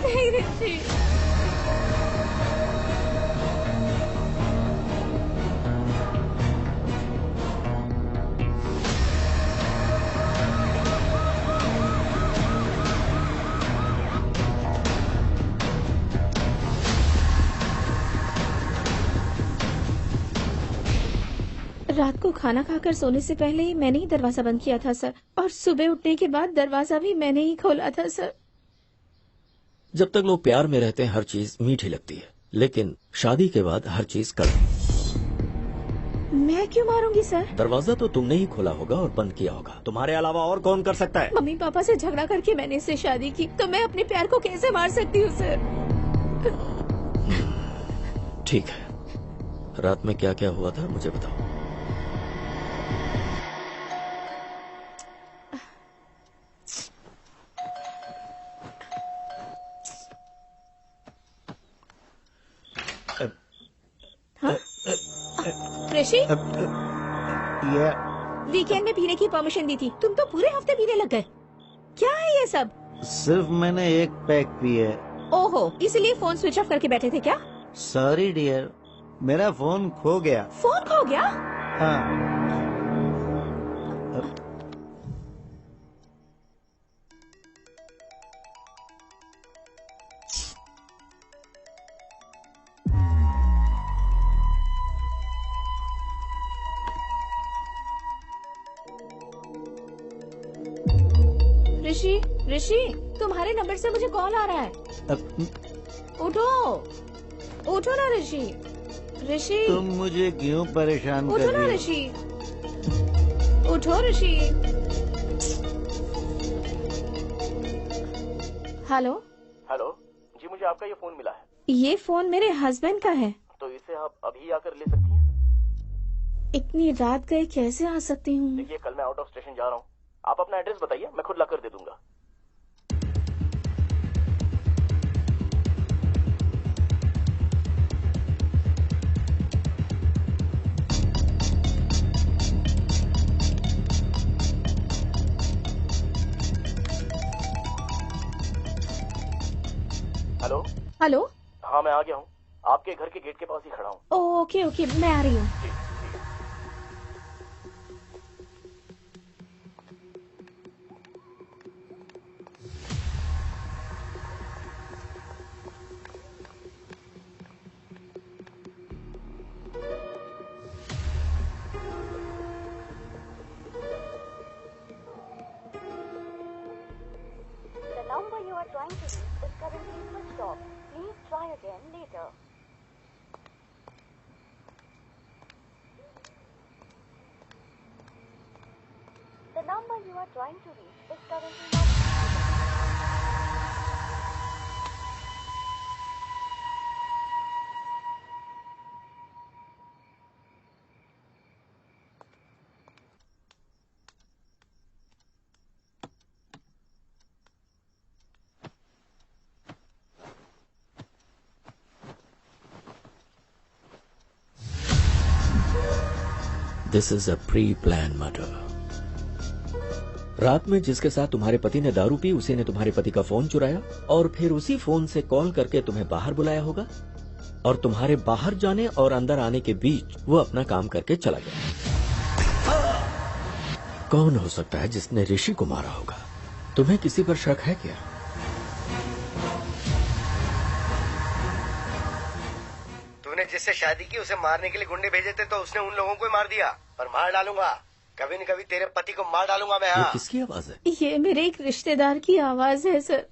नहीं ऋषि। रात को खाना खाकर सोने से पहले ही मैंने ही दरवाजा बंद किया था सर, और सुबह उठने के बाद दरवाजा भी मैंने ही खोला था सर। जब तक लोग प्यार में रहते हैं हर चीज मीठी लगती है, लेकिन शादी के बाद हर चीज कड़वी। मैं क्यों मारूंगी सर? दरवाजा तो तुमने ही खोला होगा और बंद किया होगा, तुम्हारे अलावा और कौन कर सकता है? मम्मी पापा से झगड़ा करके मैंने इससे शादी की, तो मैं अपने प्यार को कैसे मार सकती हूँ सर? ठीक है, रात में क्या क्या हुआ था मुझे बताओ। ऋषि, ये वीकेंड में पीने की परमिशन दी थी, तुम तो पूरे हफ्ते पीने लग गए। क्या है ये सब? सिर्फ मैंने एक पैक पी है। ओहो, इसलिए फोन स्विच ऑफ करके बैठे थे क्या? सॉरी डियर, मेरा फोन खो गया। फोन खो गया? हाँ। ऋषि, ऋषि, तुम्हारे नंबर से मुझे कॉल आ रहा है। उठो, उठो ना ऋषि। ऋषि, तुम मुझे क्यों परेशान कर उठो ना रही हो? ऋषि, उठो ऋषि। हेलो। हेलो जी, मुझे आपका ये फोन मिला है। ये फोन मेरे हस्बैंड का है। तो इसे आप अभी आकर ले सकती हैं? इतनी रात गए कैसे आ सकती हूँ? देखिए, कल मैं आउट ऑफ स्टेशन जा रहा हूँ, आप अपना एड्रेस बताइए, मैं खुद लाकर दे दूंगा। हेलो। हेलो। हाँ, मैं आ गया हूँ, आपके घर के गेट के पास ही खड़ा हूँ। ओके ओके, मैं आ रही हूँ। This is a pre plan murder. रात में जिसके साथ तुम्हारे पति ने दारू पी, उसी ने तुम्हारे पति का फोन चुराया और फिर उसी फोन से कॉल करके तुम्हें बाहर बुलाया होगा, और तुम्हारे बाहर जाने और अंदर आने के बीच वो अपना काम करके चला गया। कौन हो सकता है जिसने ऋषि को मारा होगा? तुम्हें किसी पर शक है क्या? तूने जिससे शादी की उसे मारने के लिए गुंडे भेजे थे, तो उसने उन लोगों को ही मार दिया। पर मार डालूंगा, कभी न कभी तेरे पति को मार डालूंगा मैं। ये किसकी आवाज है? ये मेरे एक रिश्तेदार की आवाज है सर,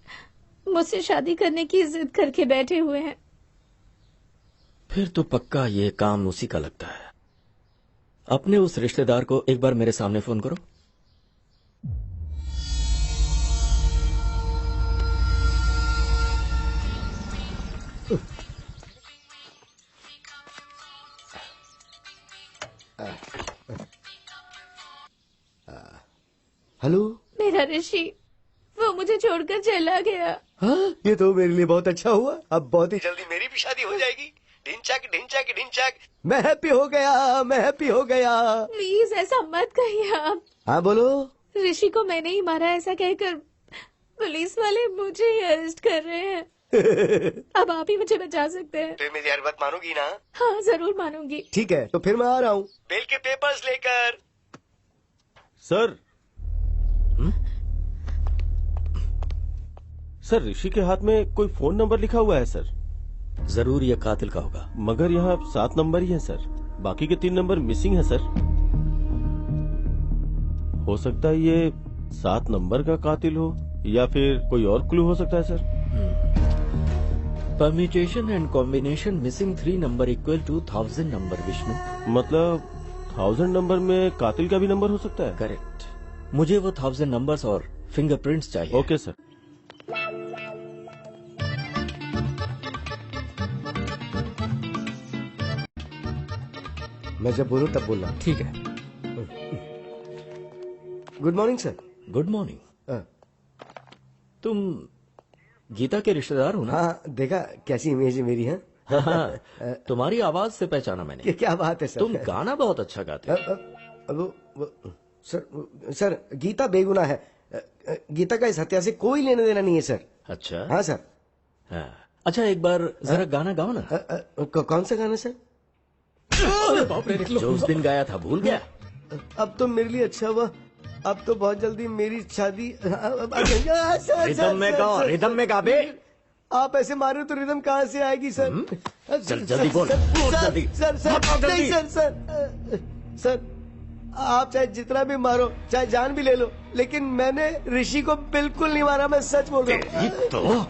मुझसे शादी करने की जिद करके बैठे हुए हैं। फिर तो पक्का ये काम उसी का लगता है। अपने उस रिश्तेदार को एक बार मेरे सामने फोन करो। हेलो। मेरा ऋषि, वो मुझे छोड़कर चला गया। हाँ, ये तो मेरे लिए बहुत अच्छा हुआ। अब बहुत ही जल्दी मेरी भी शादी हो जाएगी। ढिंचैक ढिंचैक ढिंचैक, मैं हैप्पी हो गया, मैं हैप्पी हो गया। प्लीज ऐसा मत कहिए आप। हाँ बोलो। ऋषि को मैंने ही मारा ऐसा कहकर पुलिस वाले मुझे ही अरेस्ट कर रहे हैं। अब आप ही मुझे बचा सकते हैं। तो मेरी हर बात मानोगी ना? हाँ जरूर मानूंगी। ठीक है, तो फिर मैं आ रहा हूँ बेल के पेपर्स लेकर। सर, सर ऋषि के हाथ में कोई फोन नंबर लिखा हुआ है सर। जरूर ये कातिल का होगा। मगर यहाँ 7 नंबर ही है सर, बाकी के 3 नंबर मिसिंग है सर। हो सकता है ये 7 नंबर का कातिल हो या फिर कोई और क्लू हो सकता है sir. Permutation and combination missing 3 number equal to 1000 number Vishnu. मतलब 1000 नंबर में कातिल का भी नंबर हो सकता है? करेक्ट। मुझे वो 1000 नंबर्स और फिंगरप्रिंट्स चाहिए। Okay sir. मैं जब बोलूं तब बोलना। ठीक है। Good morning sir. Good morning. तुम गीता के रिश्तेदार हो ना? हाँ, देखा कैसी इमेज है मेरी। हाँ, तुम्हारी आवाज से पहचाना मैंने। क्या बात है सर। तुम गाना बहुत अच्छा गाते हो। सर गीता बेगुनाह है। गीता का इस हत्या से कोई लेने देना नहीं है सर। अच्छा। हाँ सर। हाँ। अच्छा एक बार जरा गाना गाओ ना। कौन सा गाना सर? बाप रे, जो उस दिन गाया था भूल गया? अब तो मेरे लिए अच्छा हुआ, अब तो बहुत जल्दी मेरी शादी। रिदम में गाओ, रिदम में गा बे। आप ऐसे मारे तो रिदम कहाँ से आएगी सर? चल जल्दी बोल, जल्दी। सर आप चाहे जितना भी मारो, चाहे जान भी ले लो, लेकिन मैंने ऋषि को बिल्कुल नहीं मारा। मैं सच बोल रहा हूँ।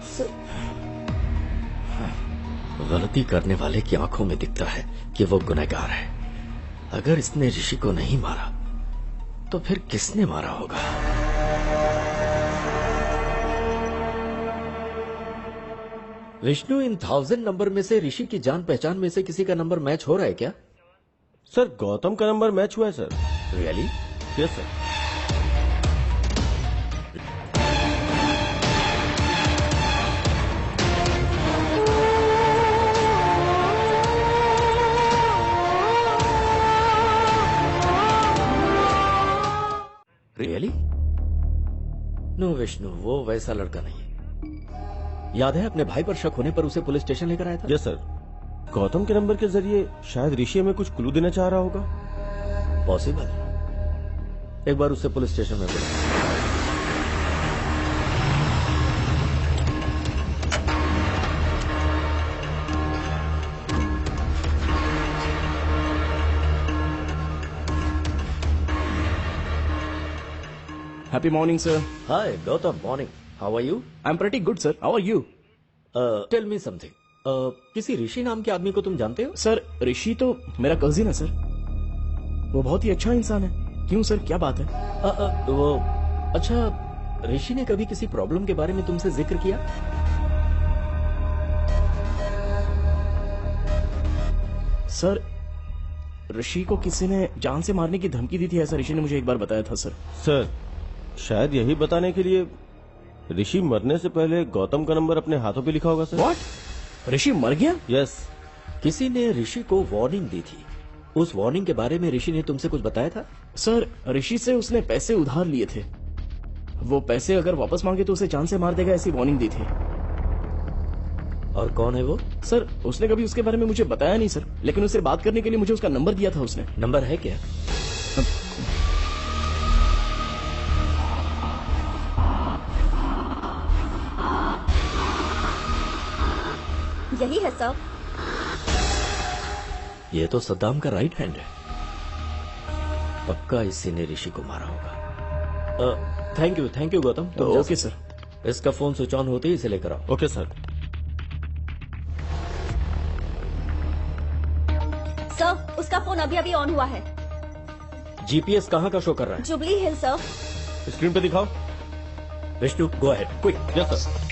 गलती करने वाले की आंखों में दिखता है कि वो गुनहगार है। अगर इसने ऋषि को नहीं मारा तो फिर किसने मारा होगा? विष्णु, इन 1000 नंबर में से ऋषि की जान पहचान में से किसी का नंबर मैच हो रहा है क्या? सर गौतम का नंबर मैच हुआ है sir. Really? Yes sir. Really? No Vishnu, वो वैसा लड़का नहीं है। याद है अपने भाई पर शक होने पर उसे पुलिस स्टेशन लेकर आया था? Yes sir. गौतम के नंबर के जरिए शायद ऋषि हमें कुछ क्लू देना चाह रहा होगा। पॉसिबल। एक बार उसे पुलिस स्टेशन में बुलाओ। Happy morning, sir. Hi, Gautam. Morning. How are you? I'm pretty good, sir. How are you? Tell me something. किसी ऋषि नाम के आदमी को तुम जानते हो? सर ऋषि तो मेरा कजिन है सर। वो बहुत ही अच्छा इंसान है। क्यों सर, क्या बात है? वो अच्छा, ऋषि ने कभी किसी प्रॉब्लम के बारे में तुमसे जिक्र किया? सर ऋषि को किसी ने जान से मारने की धमकी दी थी, ऐसा ऋषि ने मुझे एक बार बताया था सर। सर शायद यही बताने के लिए ऋषि मरने से पहले गौतम का नंबर अपने हाथों पे लिखा होगा सर। व्हाट? ऋषि मर गया? यस। किसी ने ऋषि को वार्निंग दी थी। उस वार्निंग के बारे में ऋषि ने तुमसे कुछ बताया था? सर ऋषि से उसने पैसे उधार लिए थे। वो पैसे अगर वापस मांगे तो उसे जान से मार देगा, ऐसी वार्निंग दी थी। और कौन है वो? सर उसने कभी उसके बारे में मुझे बताया नहीं सर, लेकिन उससे बात करने के लिए मुझे उसका नंबर दिया था उसने। नंबर है क्या? यही है सर। ये तो सद्दाम का राइट हैंड है। पक्का इसी ने ऋषि को मारा होगा। Thank you Gautam. Okay sir. इसका फोन स्विच ऑन होते ही इसे लेकर आओ। Okay sir. सर उसका फोन अभी अभी ऑन हुआ है। जीपीएस कहाँ का शो कर रहा है? जुबली हिल सर। स्क्रीन पे दिखाओ। Vishnu go ahead quick. Yes sir.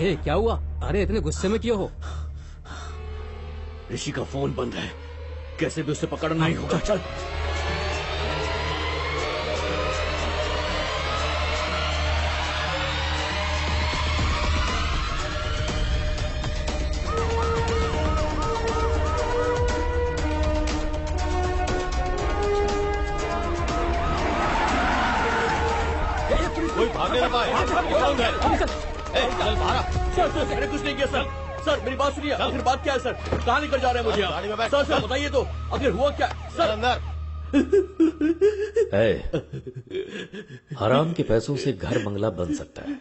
ए, क्या हुआ? अरे इतने गुस्से में क्यों हो? ऋषि का फोन बंद है, कैसे भी उसे पकड़ना ही होगा। चल कोई भागने ना पाए। चल, मैंने कुछ नहीं किया सर। सर मेरी बात सुनिए, आखिर बात क्या है सर? कहाँ लेकर जा रहे हैं मुझे आप? सर सर बताइए तो, आखिर हुआ क्या सर? अंदर हराम के पैसों से घर बंगला बन सकता है,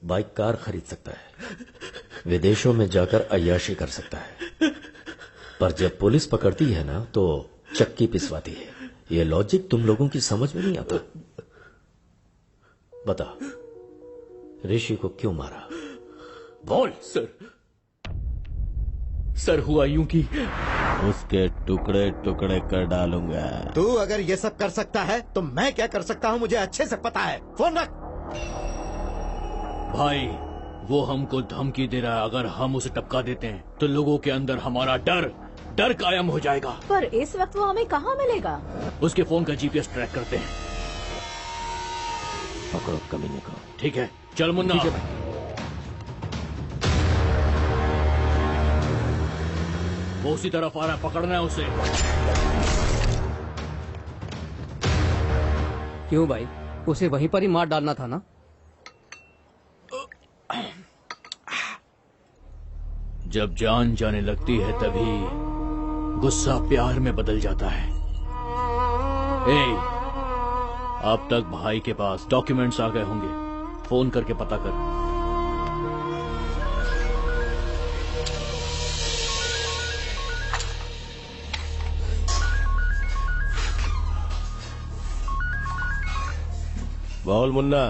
बाइक कार खरीद सकता है, विदेशों में जाकर अय्याशी कर सकता है, पर जब पुलिस पकड़ती है ना तो चक्की पिसवाती है। ये लॉजिक तुम लोगों की समझ में नहीं आता। बता, ऋषि को क्यों मारा? बोल। सर हुआ यूं कि उसके टुकड़े टुकड़े कर डालूंगा। तू अगर ये सब कर सकता है तो मैं क्या कर सकता हूँ मुझे अच्छे से पता है। फोन रख। भाई वो हमको धमकी दे रहा है, अगर हम उसे टपका देते हैं तो लोगों के अंदर हमारा डर कायम हो जाएगा। पर इस वक्त वो हमें कहाँ मिलेगा? उसके फोन का जीपीएस ट्रैक करते हैं। पकड़ो कमीने को। ठीक है, चल मुन्ना। ठीक है। वो उसी तरफ आ रहा है, पकड़ना है उसे। क्यों भाई, उसे वहीं पर ही मार डालना था ना? जब जान जाने लगती है तभी गुस्सा प्यार में बदल जाता है। अब तक भाई के पास डॉक्यूमेंट्स आ गए होंगे, फोन करके पता कर। बोल मुन्ना।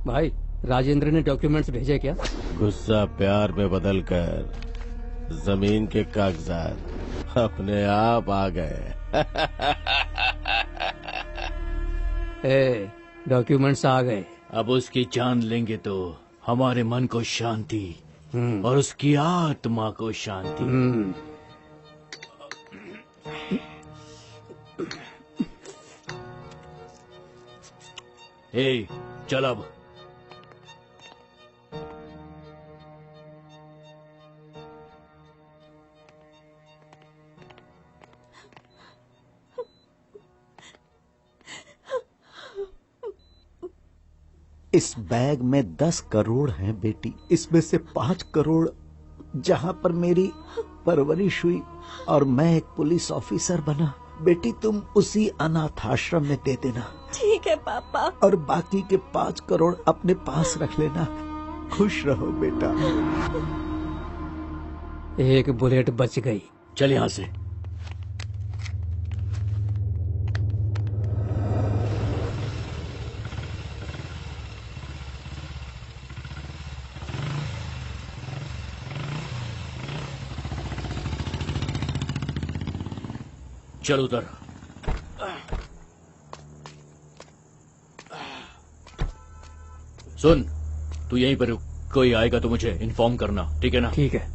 भाई राजेंद्र ने डॉक्यूमेंट्स भेजे क्या? गुस्सा प्यार में बदलकर जमीन के कागजात अपने आप आ गए। डॉक्यूमेंट्स आ गए। अब उसकी जान लेंगे तो हमारे मन को शांति और उसकी आत्मा को शांति। चल अब। इस बैग में 10 करोड़ हैं बेटी, इसमें से 5 करोड़ जहां पर मेरी परवरिश हुई और मैं एक पुलिस ऑफिसर बना। बेटी तुम उसी अनाथ आश्रम में दे देना। ठीक है पापा। और बाकी के 5 करोड़ अपने पास रख लेना। खुश रहो बेटा। एक बुलेट बच गई। चल यहां से। चल उधर। सुन, तू यहीं पर रुक, कोई आएगा तो मुझे इन्फॉर्म करना, ठीक है ना? ठीक है।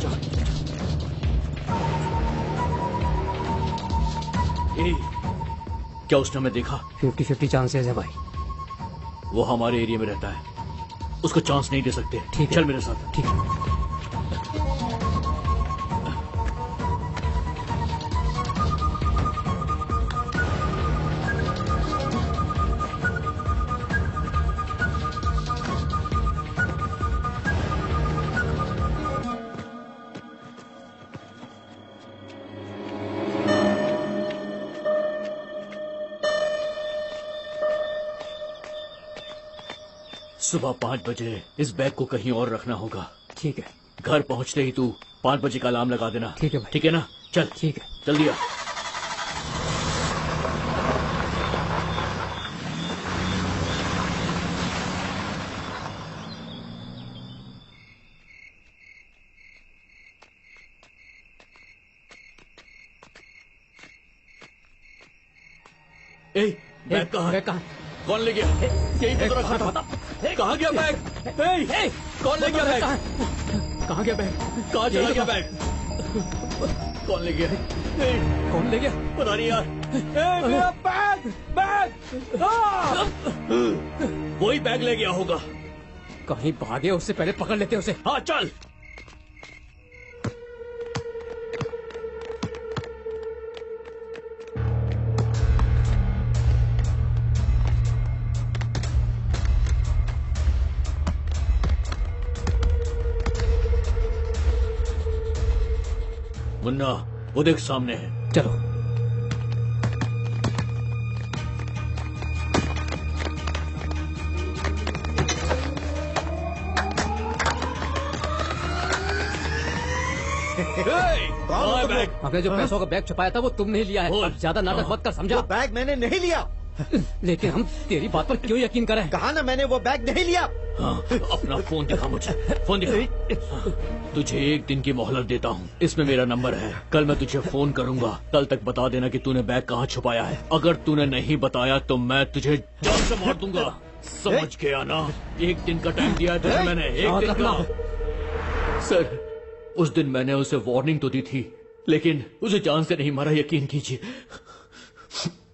जा। ए, क्या उसने हमें देखा? 50-50 चांसेस है भाई। वो हमारे एरिया में रहता है, उसको चांस नहीं दे सकते। ठीक है, चल मेरे साथ। ठीक है। सुबह 5 बजे इस बैग को कहीं और रखना होगा। ठीक है। घर पहुंचते ही तू 5 बजे का अलार्म लगा देना। ठीक है भाई। ठीक है ना? चल। ठीक है। जल्दी आ। बैग कहाँ? बैग कहाँ? कौन ले गया? यही पे तो रखा था। कहाँ गया बैग? कौन ले गया बैग? कहाँ गया बैग? कहाँ चला गया बैग? कौन ले गया? कौन ले गया? पता नहीं यार। मेरा बैग! बैग! वही बैग ले गया होगा। कहीं भागे, उससे पहले पकड़ लेते उसे। हाँ चल। मुन्ना, वो देख सामने है। चलो। हमने जो पैसों का बैग छुपाया था वो तुमने ही लिया है। अब ज्यादा नाटक मत कर, समझा? वो बैग मैंने नहीं लिया। लेकिन हम तेरी बात पर क्यों यकीन करें? कहा ना मैंने वो बैग नहीं लिया। हाँ, अपना फोन दिखा मुझे। फोन दिखा। तुझे 1 दिन की मोहलत देता हूँ। इसमें मेरा नंबर है। कल मैं तुझे फोन करूंगा। कल तक बता देना कि तूने बैग कहाँ छुपाया है। अगर तूने नहीं बताया तो मैं तुझे जान से मार दूंगा। समझ गया ना? 1 दिन का टाइम दिया है तुझे मैंने। 1 दिन का। सर, उस दिन मैंने उसे वार्निंग तो दी थी, लेकिन उसे जान से नहीं मारा। यकीन कीजिए,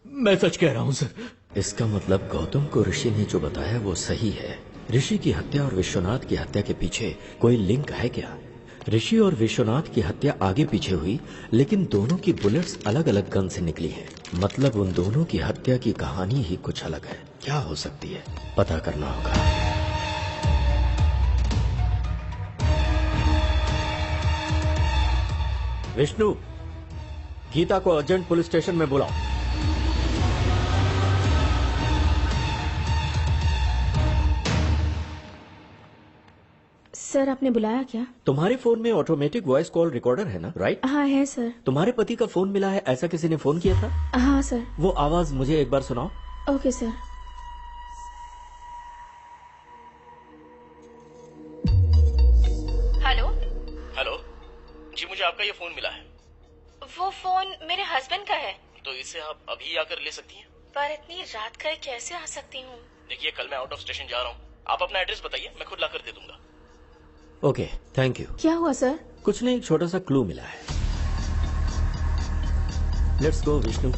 मैं सच कह रहा हूँ सर। इसका मतलब गौतम को ऋषि ने जो बताया वो सही है। ऋषि की हत्या और विश्वनाथ की हत्या के पीछे कोई लिंक है क्या? ऋषि और विश्वनाथ की हत्या आगे पीछे हुई, लेकिन दोनों की बुलेट्स अलग अलग गन से निकली हैं। मतलब उन दोनों की हत्या की कहानी ही कुछ अलग है। क्या हो सकती है, पता करना होगा। विष्णु, गीता को अर्जेंट पुलिस स्टेशन में बुलाओ। सर, आपने बुलाया क्या? तुम्हारे फोन में ऑटोमेटिक वॉइस कॉल रिकॉर्डर है ना? राइट? हाँ है सर। तुम्हारे पति का फोन मिला है, ऐसा किसी ने फोन किया था? हाँ सर। वो आवाज मुझे एक बार सुनाओ। Okay sir. हेलो। हेलो जी, मुझे आपका ये फोन मिला है। वो फोन मेरे हस्बैंड का है। तो इसे आप अभी आकर ले सकती हैं? पर इतनी रात का कैसे आ सकती हूँ? देखिए, कल मैं आउट ऑफ स्टेशन जा रहा हूँ। आप अपना एड्रेस बताइए, मैं खुद लाकर दे दूंगा। Okay, thank you. क्या हुआ सर? कुछ नहीं, एक छोटा सा क्लू मिला है। Let's go Vishnu.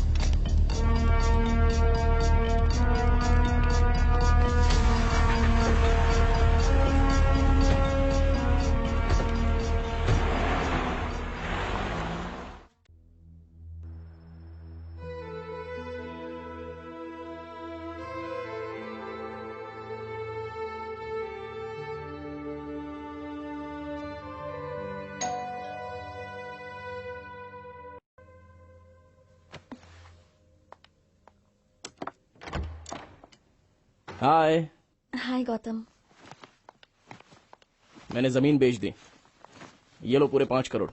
Hi. Hi Gautam. मैंने जमीन बेच दी। ये लो पूरे 5 करोड़।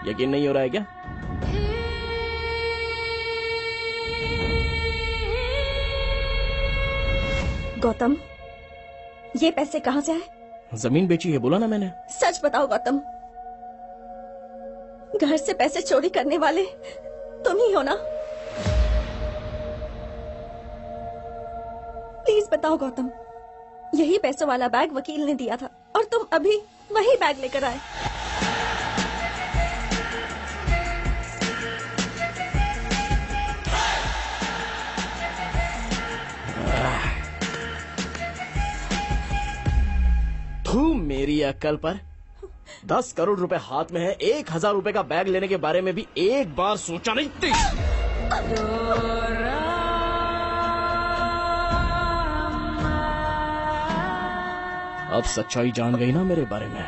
यकीन नहीं हो रहा है क्या? गौतम, ये पैसे कहाँ से आए? जमीन बेची है, बोला ना मैंने। सच बताओ गौतम, घर से पैसे चोरी करने वाले तुम ही हो ना? प्लीज बताओ गौतम, यही पैसों वाला बैग वकील ने दिया था और तुम अभी वही बैग लेकर आए। तू मेरी अक्ल पर 10 करोड़ रुपए हाथ में है, 1000 रुपए का बैग लेने के बारे में भी एक बार सोचा नहीं थी। अब सच्चाई जान गई ना मेरे बारे में।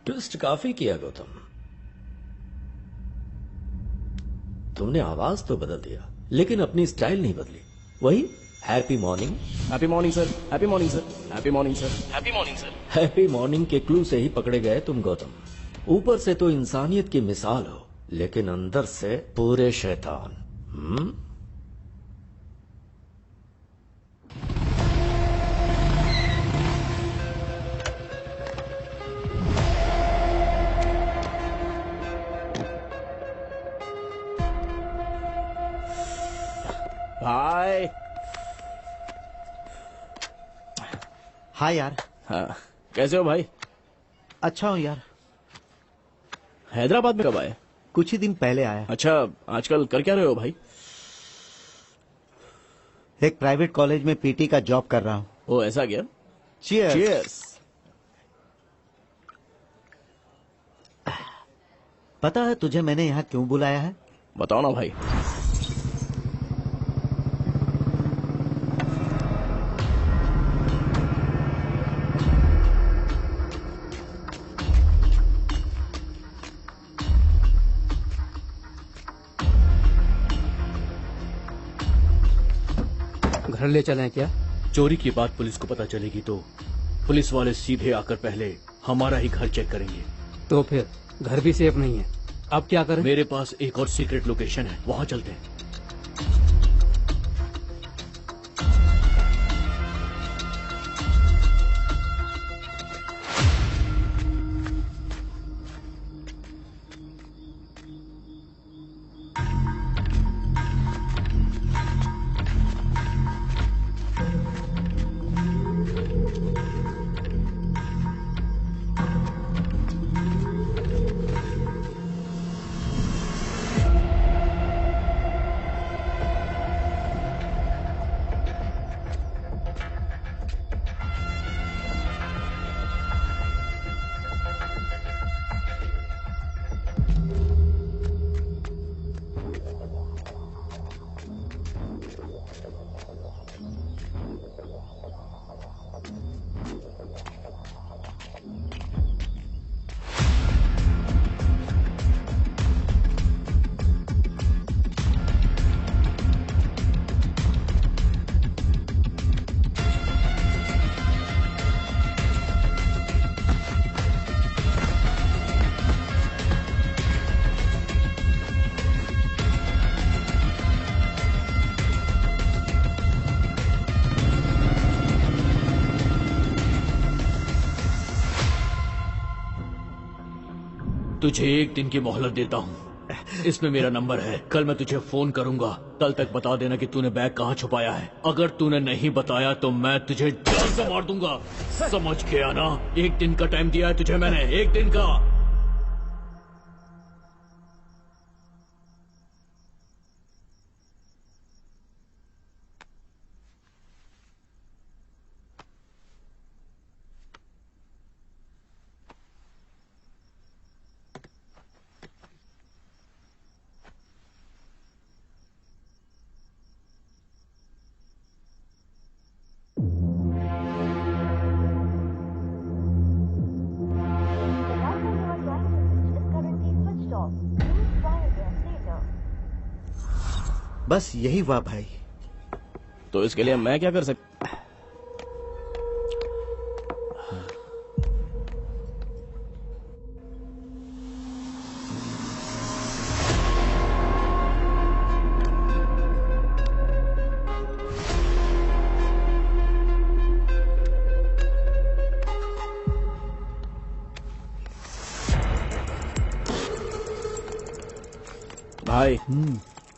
ट्विस्ट काफी किया गौतम। तुमने आवाज तो बदल दिया लेकिन अपनी स्टाइल नहीं बदली। वही happy morning. Happy morning sir, happy morning sir, happy morning sir, happy morning sir. Happy morning के क्लू से ही पकड़े गए तुम गौतम। ऊपर से तो इंसानियत की मिसाल हो लेकिन अंदर से पूरे शैतान। भाई। हाँ यार। हाँ, कैसे हो भाई? अच्छा हूँ यार। हैदराबाद में कब आए? कुछ ही दिन पहले आया। अच्छा, आजकल कर क्या रहे हो भाई? एक प्राइवेट कॉलेज में पीटी का जॉब कर रहा हूँ। ओ ऐसा क्या? चीयर्स। चीयर्स। पता है तुझे मैंने यहाँ क्यों बुलाया है? बताओ ना भाई। घर ले चलें क्या? चोरी की बात पुलिस को पता चलेगी तो पुलिस वाले सीधे आकर पहले हमारा ही घर चेक करेंगे। तो फिर घर भी सेफ नहीं है, अब क्या करें? मेरे पास एक और सीक्रेट लोकेशन है, वहां चलते हैं। तुझे एक दिन की मोहलत देता हूँ, इसमें मेरा नंबर है। कल मैं तुझे फोन करूंगा, कल तक बता देना कि तूने बैग कहाँ छुपाया है। अगर तूने नहीं बताया तो मैं तुझे जान से मार दूंगा, समझ गया ना? एक दिन का टाइम दिया है तुझे मैंने, एक दिन का। बस यही हुआ भाई। तो इसके लिए मैं क्या कर सकता? भाई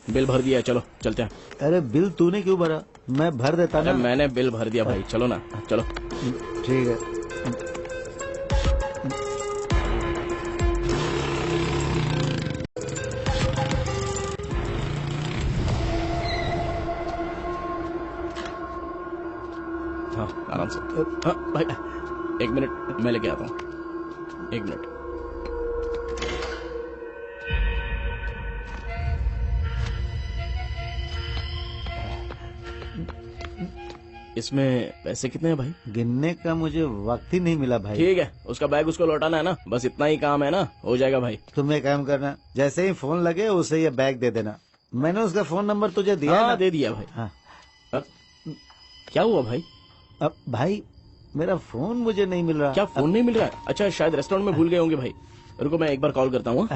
बिल भर दिया, चलो चलते हैं। अरे बिल तूने क्यों भरा? मैं भर देता ना। मैंने बिल भर दिया भाई, चलो ना, चलो। ठीक है। हाँ आराम से। हाँ भाई, एक मिनट मैं लेके आता हूँ, एक मिनट। इसमें पैसे कितने हैं भाई? गिनने का मुझे वक्त ही नहीं मिला भाई। ठीक है, उसका बैग उसको लौटाना है ना, बस इतना ही काम है ना, हो जाएगा भाई। तुम एक काम करना, जैसे ही फोन लगे उसे ये बैग दे देना। मैंने उसका फोन नंबर तुझे दिया हाँ, ना? दे दिया भाई। हाँ। क्या हुआ भाई? अब भाई मेरा फोन मुझे नहीं मिल रहा। क्या फोन नहीं मिल रहा है? अच्छा, शायद रेस्टोरेंट में भूल गए होंगे भाई। रुको मैं एक बार कॉल करता हूँ।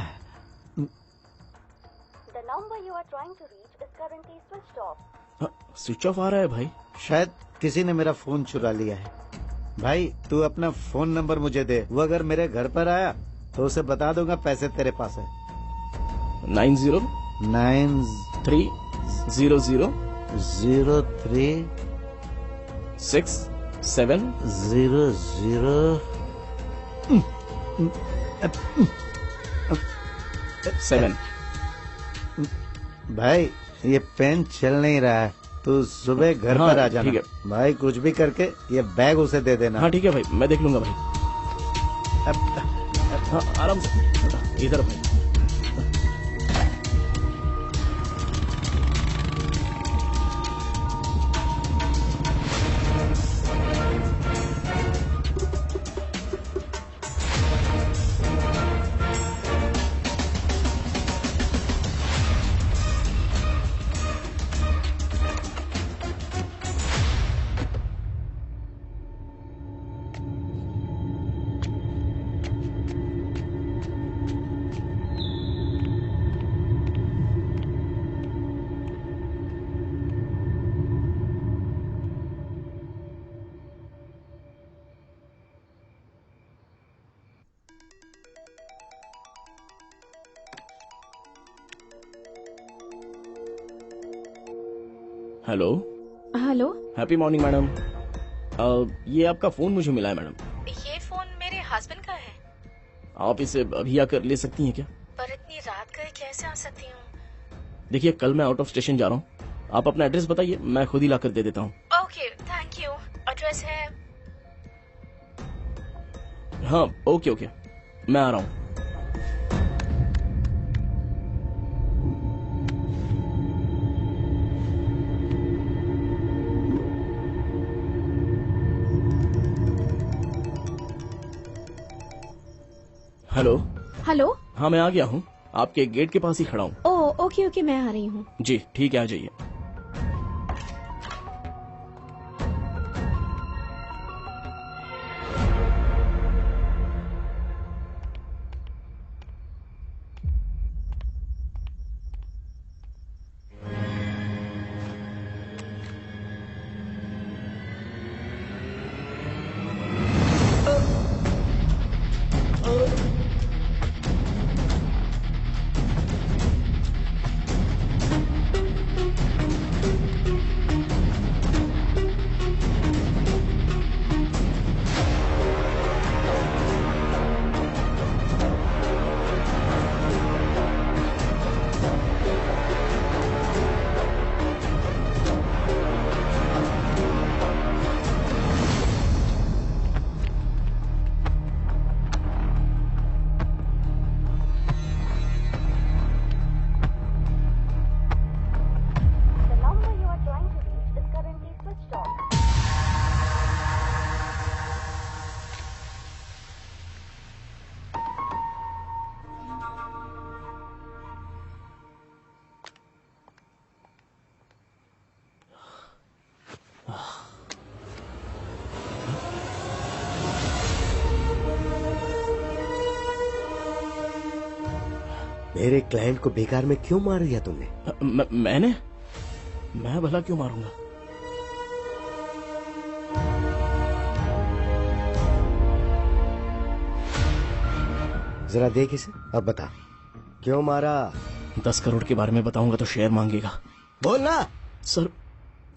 स्विच ऑफ आ रहा है भाई। शायद किसी ने मेरा फोन चुरा लिया है। भाई तू अपना फोन नंबर मुझे दे, वो अगर मेरे घर पर आया तो उसे बता दूंगा पैसे तेरे पास है। 930367। भाई ये पेन चल नहीं रहा है, तू सुबह घर पर आ जाना। ठीक है भाई, कुछ भी करके ये बैग उसे दे देना। हाँ ठीक है भाई, मैं देख लूंगा भाई। हाँ आराम से, इधर भाई। Hello hello, happy morning madam. ये आपका फोन मुझे मिला है मैडम। ये फोन मेरे हस्बैंड का है। आप इसे अभी आकर ले सकती हैं क्या? पर इतनी रात गए कैसे आ सकती हूँ? देखिए कल मैं आउट ऑफ स्टेशन जा रहा हूँ, आप अपना एड्रेस बताइए, मैं खुद ही लाकर दे देता हूँ। Okay, thank you. एड्रेस है? हाँ ओके ओके, मैं आ रहा हूँ। हेलो। हेलो। हाँ मैं आ गया हूँ, आपके गेट के पास ही खड़ा हूँ। ओह ओके ओके, मैं आ रही हूँ। जी ठीक है, आ जाइए। मेरे क्लाइंट को बेकार में क्यों मार दिया तुमने? मैं भला क्यों मारूंगा? जरा देख इसे और बता क्यों मारा। 10 करोड़ के बारे में बताऊंगा तो शेयर मांगेगा। बोलना। सर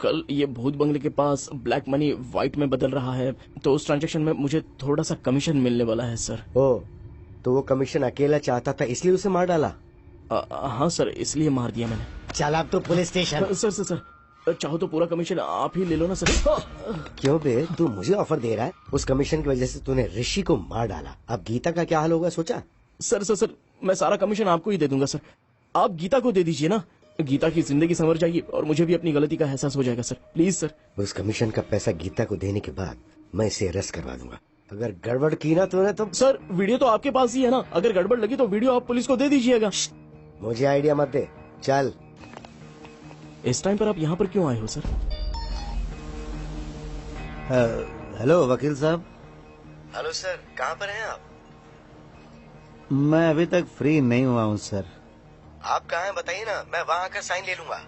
कल ये भूत बंगले के पास ब्लैक मनी व्हाइट में बदल रहा है, तो उस ट्रांजैक्शन में मुझे थोड़ा सा कमीशन मिलने वाला है सर। ओ, तो वो कमीशन अकेला चाहता था इसलिए उसे मार डाला? हाँ सर, इसलिए मार दिया मैंने। चल अब तो पुलिस स्टेशन। सर चाहो तो पूरा कमीशन आप ही ले लो ना सर। क्यों बे, तू मुझे ऑफर दे रहा है? उस कमीशन की वजह से तूने ऋषि को मार डाला, अब गीता का क्या हाल होगा सोचा? सर मैं सारा कमीशन आपको ही दे दूंगा सर। आप गीता को दे दीजिए ना, गीता की जिंदगी संवर जाएगी और मुझे भी अपनी गलती का एहसास हो जाएगा सर। Please sir. उस कमीशन का पैसा गीता को देने के बाद मैं इसे अरेस्ट करवा दूंगा। अगर गड़बड़ की ना तूने तो। सर वीडियो तो आपके पास ही है ना, अगर गड़बड़ लगी तो वीडियो आप पुलिस को दे दीजिएगा। मुझे आइडिया मत दे, चल। इस टाइम पर आप यहाँ पर क्यों आए हो सर? हेलो वकील साहब। हेलो सर, कहाँ पर हैं आप? मैं अभी तक फ्री नहीं हुआ हूँ सर। आप कहाँ हैं बताइए ना, मैं वहाँ आकर साइन ले लूंगा।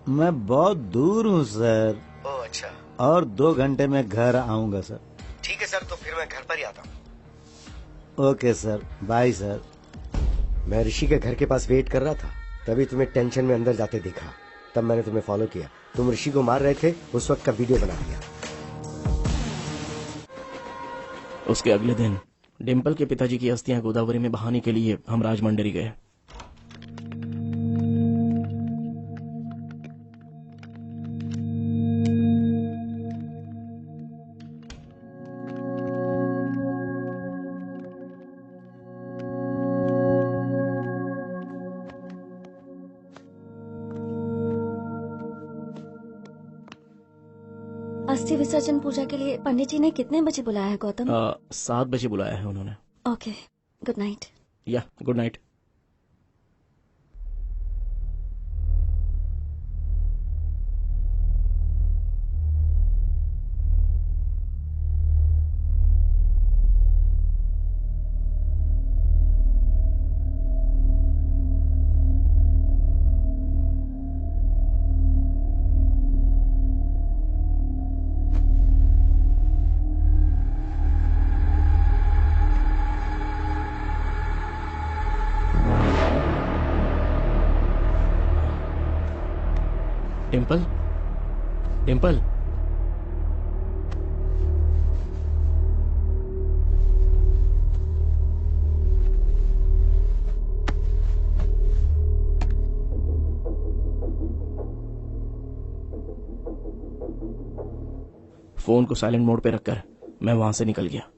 मैं बहुत दूर हूँ सर। ओह अच्छा। और 2 घंटे में घर आऊंगा सर। ठीक है सर, तो फिर मैं घर पर ही आता हूँ। Okay sir, bye sir. मैं ऋषि के घर के पास वेट कर रहा था, तभी तुम्हें टेंशन में अंदर जाते देखा, तब मैंने तुम्हें फॉलो किया। तुम ऋषि को मार रहे थे, उस वक्त का वीडियो बना दिया। उसके अगले दिन डिम्पल के पिताजी की अस्थियां गोदावरी में बहाने के लिए हम राजमंडरी गए। अस्थि विसर्जन पूजा के लिए पंडित जी ने कितने बजे बुलाया है गौतम? 7 बजे बुलाया है उन्होंने। Okay, good night. Yeah good night. Dimple, Dimple, phone को साइलेंट मोड पे रखकर मैं वहां से निकल गया।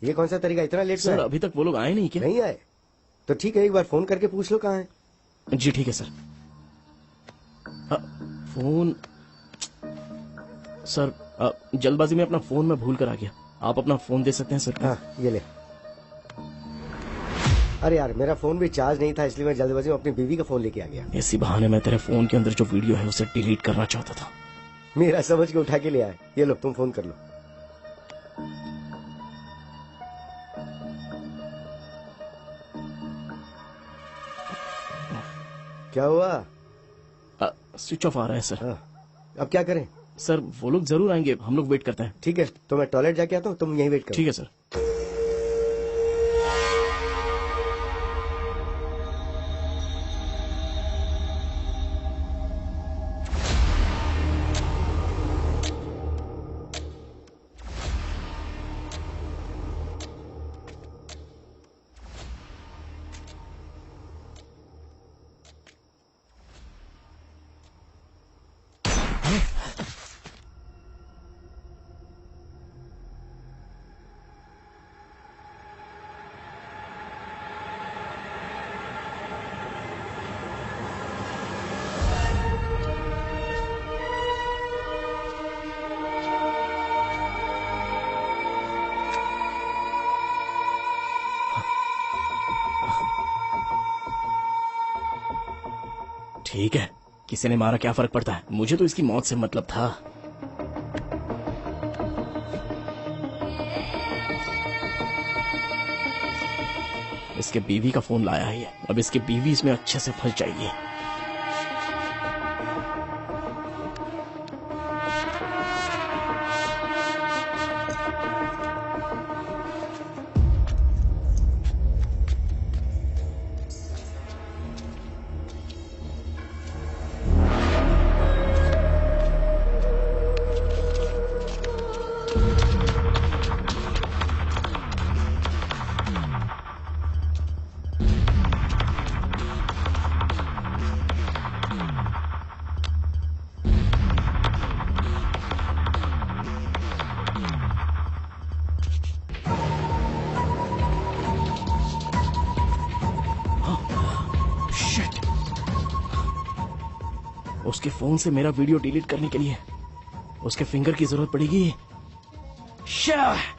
ये कौन सा तरीका, इतना लेट सर अभी तक वो लोग आए नहीं क्या? नहीं आए तो ठीक है, एक बार फोन करके पूछ लो कहाँ है। जी ठीक है सर। फोन सर, जल्दबाजी में अपना फोन मैं भूल कर आ गया। आप अपना फोन दे सकते हैं सर? हाँ ये ले। अरे यार मेरा फोन भी चार्ज नहीं था, इसलिए मैं जल्दबाजी में अपनी बीवी का फोन लेके आ गया। इसी बहाने मैं तेरे फोन के अंदर जो वीडियो है उसे डिलीट करना चाहता था। मेरा समझ के उठा के ले आए। ये लो तुम फोन कर लो। क्या हुआ? स्विच ऑफ आ रहा है सर। अब क्या करें? सर वो लोग जरूर आएंगे, हम लोग वेट करते हैं। ठीक है तो मैं टॉयलेट जाके आता हूँ, तुम यहीं वेट करो। ठीक है सर। ठीक है, किसी ने मारा क्या फर्क पड़ता है, मुझे तो इसकी मौत से मतलब था। इसके बीवी का फोन लाया ही है, अब इसकी बीवी इसमें अच्छे से फंस जाएगी। उसके फोन से मेरा वीडियो डिलीट करने के लिए उसके फिंगर की जरूरत पड़ेगी। शाह!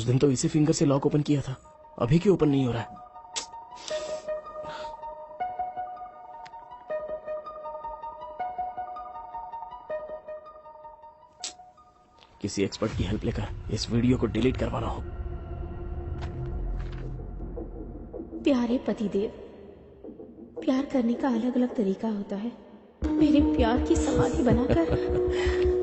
दिन तो इसी फिंगर से लॉक ओपन किया था, अभी क्यों ओपन नहीं हो रहा है? किसी एक्सपर्ट की हेल्प लेकर इस वीडियो को डिलीट करवाना हो। प्यारे पतिदेव, प्यार करने का अलग अलग तरीका होता है। मेरे प्यार की समाधि बनाकर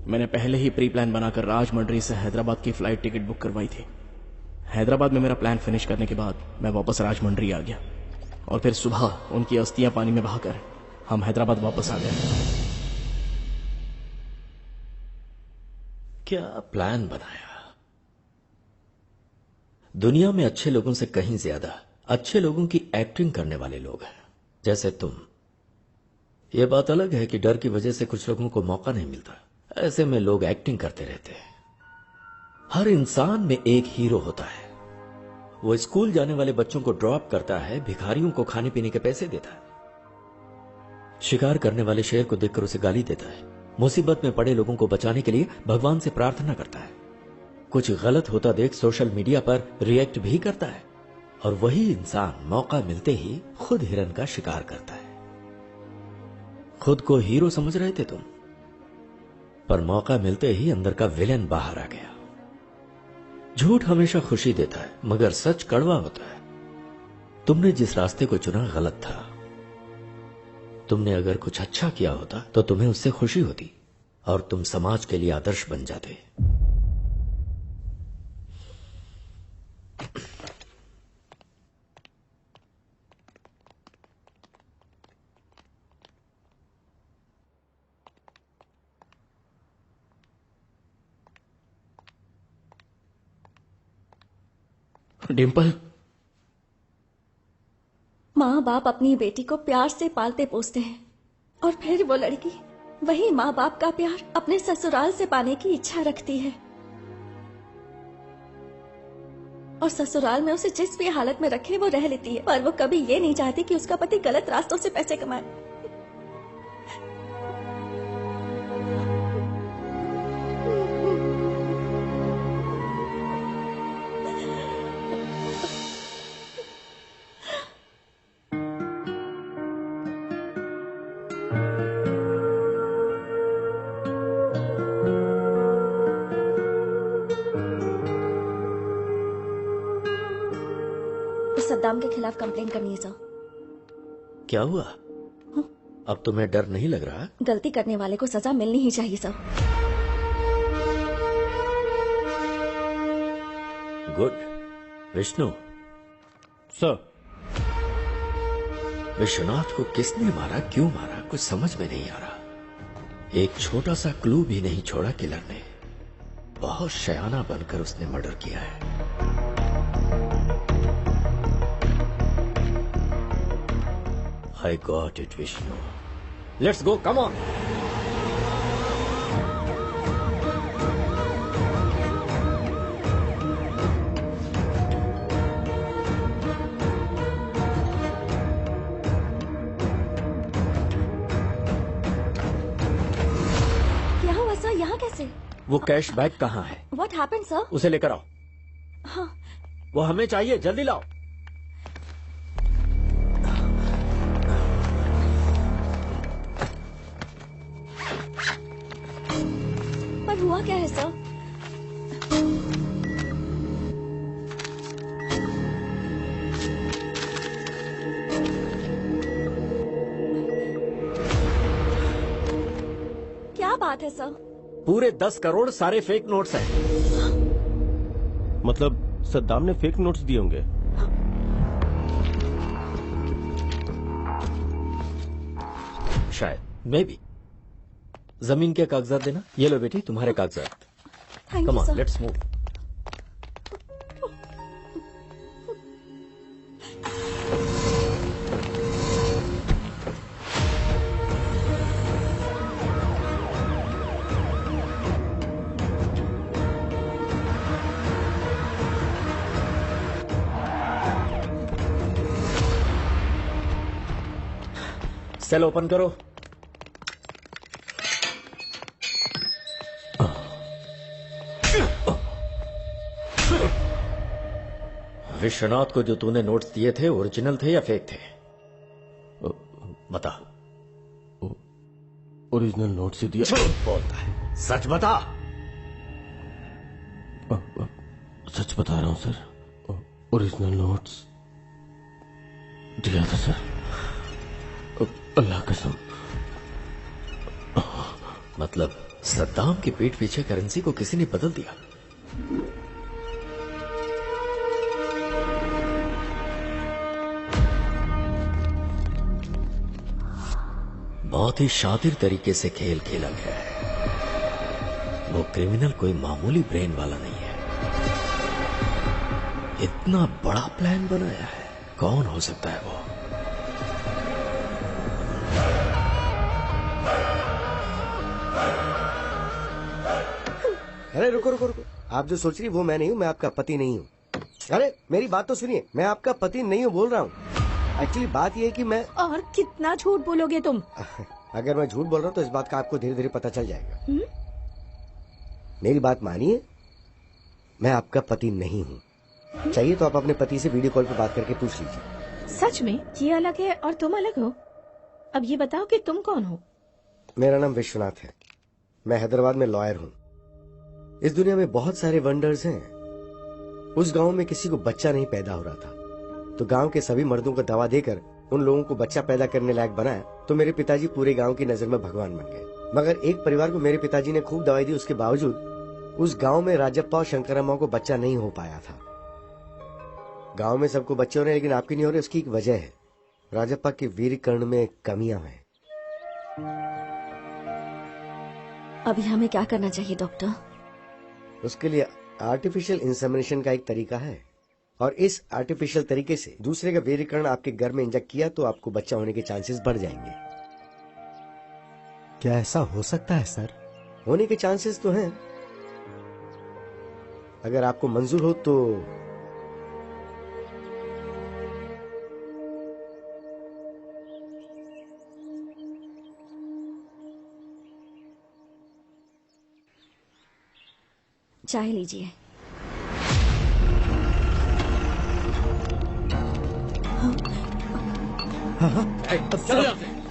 मैंने पहले ही प्री प्लान बनाकर राजमंड्री से हैदराबाद की फ्लाइट टिकट बुक करवाई थी। हैदराबाद में मेरा प्लान फिनिश करने के बाद मैं वापस राजमंड्री आ गया और फिर सुबह उनकी अस्थियां पानी में बहाकर हम हैदराबाद वापस आ गए। क्या प्लान बनाया? दुनिया में अच्छे लोगों से कहीं ज्यादा अच्छे लोगों की एक्टिंग करने वाले लोग हैं, जैसे तुम। यह बात अलग है कि डर की वजह से कुछ लोगों को मौका नहीं मिलता, ऐसे में लोग एक्टिंग करते रहते हैं। हर इंसान में एक हीरो होता है। वो स्कूल जाने वाले बच्चों को ड्रॉप करता है, भिखारियों को खाने पीने के पैसे देता है, शिकार करने वाले शेर को देखकर उसे गाली देता है, मुसीबत में पड़े लोगों को बचाने के लिए भगवान से प्रार्थना करता है, कुछ गलत होता देख सोशल मीडिया पर रिएक्ट भी करता है, और वही इंसान मौका मिलते ही खुद हिरन का शिकार करता है। खुद को हीरो समझ रहे थे तुम, पर मौका मिलते ही अंदर का विलेन बाहर आ गया। झूठ हमेशा खुशी देता है, मगर सच कड़वा होता है। तुमने जिस रास्ते को चुना गलत था। तुमने अगर कुछ अच्छा किया होता तो तुम्हें उससे खुशी होती और तुम समाज के लिए आदर्श बन जाते। डिंपल, माँ बाप अपनी बेटी को प्यार से पालते पोसते हैं और फिर वो लड़की वही माँ बाप का प्यार अपने ससुराल से पाने की इच्छा रखती है और ससुराल में उसे जिस भी हालत में रखे वो रह लेती है, पर वो कभी ये नहीं चाहती कि उसका पति गलत रास्तों से पैसे कमाए। सद्दाम के खिलाफ कंप्लेन करनी है सर। क्या हुआ? अब तुम्हें डर नहीं लग रहा? गलती करने वाले को सजा मिलनी ही चाहिए sir. Good. Vishnu sir, Vishwanath को किसने मारा, क्यों मारा, कुछ समझ में नहीं आ रहा। एक छोटा सा क्लू भी नहीं छोड़ा किलर ने। बहुत शयाना बनकर उसने मर्डर किया है। I got it, Vishnu. Let's go, come on. यहाँ कैसे? वो कैश बैग कहाँ है? What happened, sir? उसे लेकर आओ। हाँ। वो हमें चाहिए, जल्दी लाओ। पर हुआ क्या है सर? क्या बात है सर? पूरे 10 करोड़ सारे फेक नोट्स हैं। मतलब सद्दाम ने फेक नोट्स दिए होंगे। शायद, मे बी। जमीन के कागजात देना। ये लो बेटी, तुम्हारे कागजात। Come on, let's move. Cell open करो। विश्वनाथ को जो तूने नोट्स दिए थे ओरिजिनल थे या फेक थे? बता। ओरिजिनल नोट्स ही दिया। झूठ बोलता है, सच बता। सच बता रहा हूं सर, ओरिजिनल नोट्स दिया था सर, अल्लाह कसम। मतलब सद्दाम की पीठ पीछे करेंसी को किसी ने बदल दिया। बहुत ही शातिर तरीके से खेल खेला गया है। वो क्रिमिनल कोई मामूली ब्रेन वाला नहीं है। इतना बड़ा प्लान बनाया है, कौन हो सकता है वो? अरे रुको रुको रुको, आप जो सोच रही वो मैं नहीं हूँ, मैं आपका पति नहीं हूँ। अरे मेरी बात तो सुनिए, मैं आपका पति नहीं हूँ बोल रहा हूँ। एक्चुअली बात ये है कि मैं। और कितना झूठ बोलोगे तुम? अगर मैं झूठ बोल रहा हूँ तो इस बात का आपको धीरे धीरे पता चल जाएगा। मेरी बात मानिए, मैं आपका पति नहीं हूँ। चाहिए तो आप अपने पति से वीडियो कॉल पे बात करके पूछ लीजिए। सच में ये अलग है और तुम अलग हो? अब ये बताओ कि तुम कौन हो? मेरा नाम विश्वनाथ है, मैं हैदराबाद में लॉयर हूँ। इस दुनिया में बहुत सारे वंडर्स हैं। उस गांव में किसी को बच्चा नहीं पैदा हो रहा था, तो गांव के सभी मर्दों को दवा देकर उन लोगों को बच्चा पैदा करने लायक बनाया। तो मेरे पिताजी पूरे गांव की नजर में भगवान बन गए। मगर एक परिवार को मेरे पिताजी ने खूब दवाई दी, उसके बावजूद उस गांव में राजप्पा और शंकरम्मा को बच्चा नहीं हो पाया था। गांव में सबको बच्चे हो रहे हैं लेकिन आपकी नहीं हो रहे, उसकी एक वजह है। राजप्पा के वीर कर्ण में कमियां हैं। अभी हमें क्या करना चाहिए डॉक्टर? उसके लिए आर्टिफिशियल इंसेमिनेशन का एक तरीका है, और इस आर्टिफिशियल तरीके से दूसरे का वीर्यकरण आपके घर में इंजेक्ट किया तो आपको बच्चा होने के चांसेस बढ़ जाएंगे। क्या ऐसा हो सकता है सर? होने के चांसेस तो हैं, अगर आपको मंजूर हो तो। चाय लीजिए।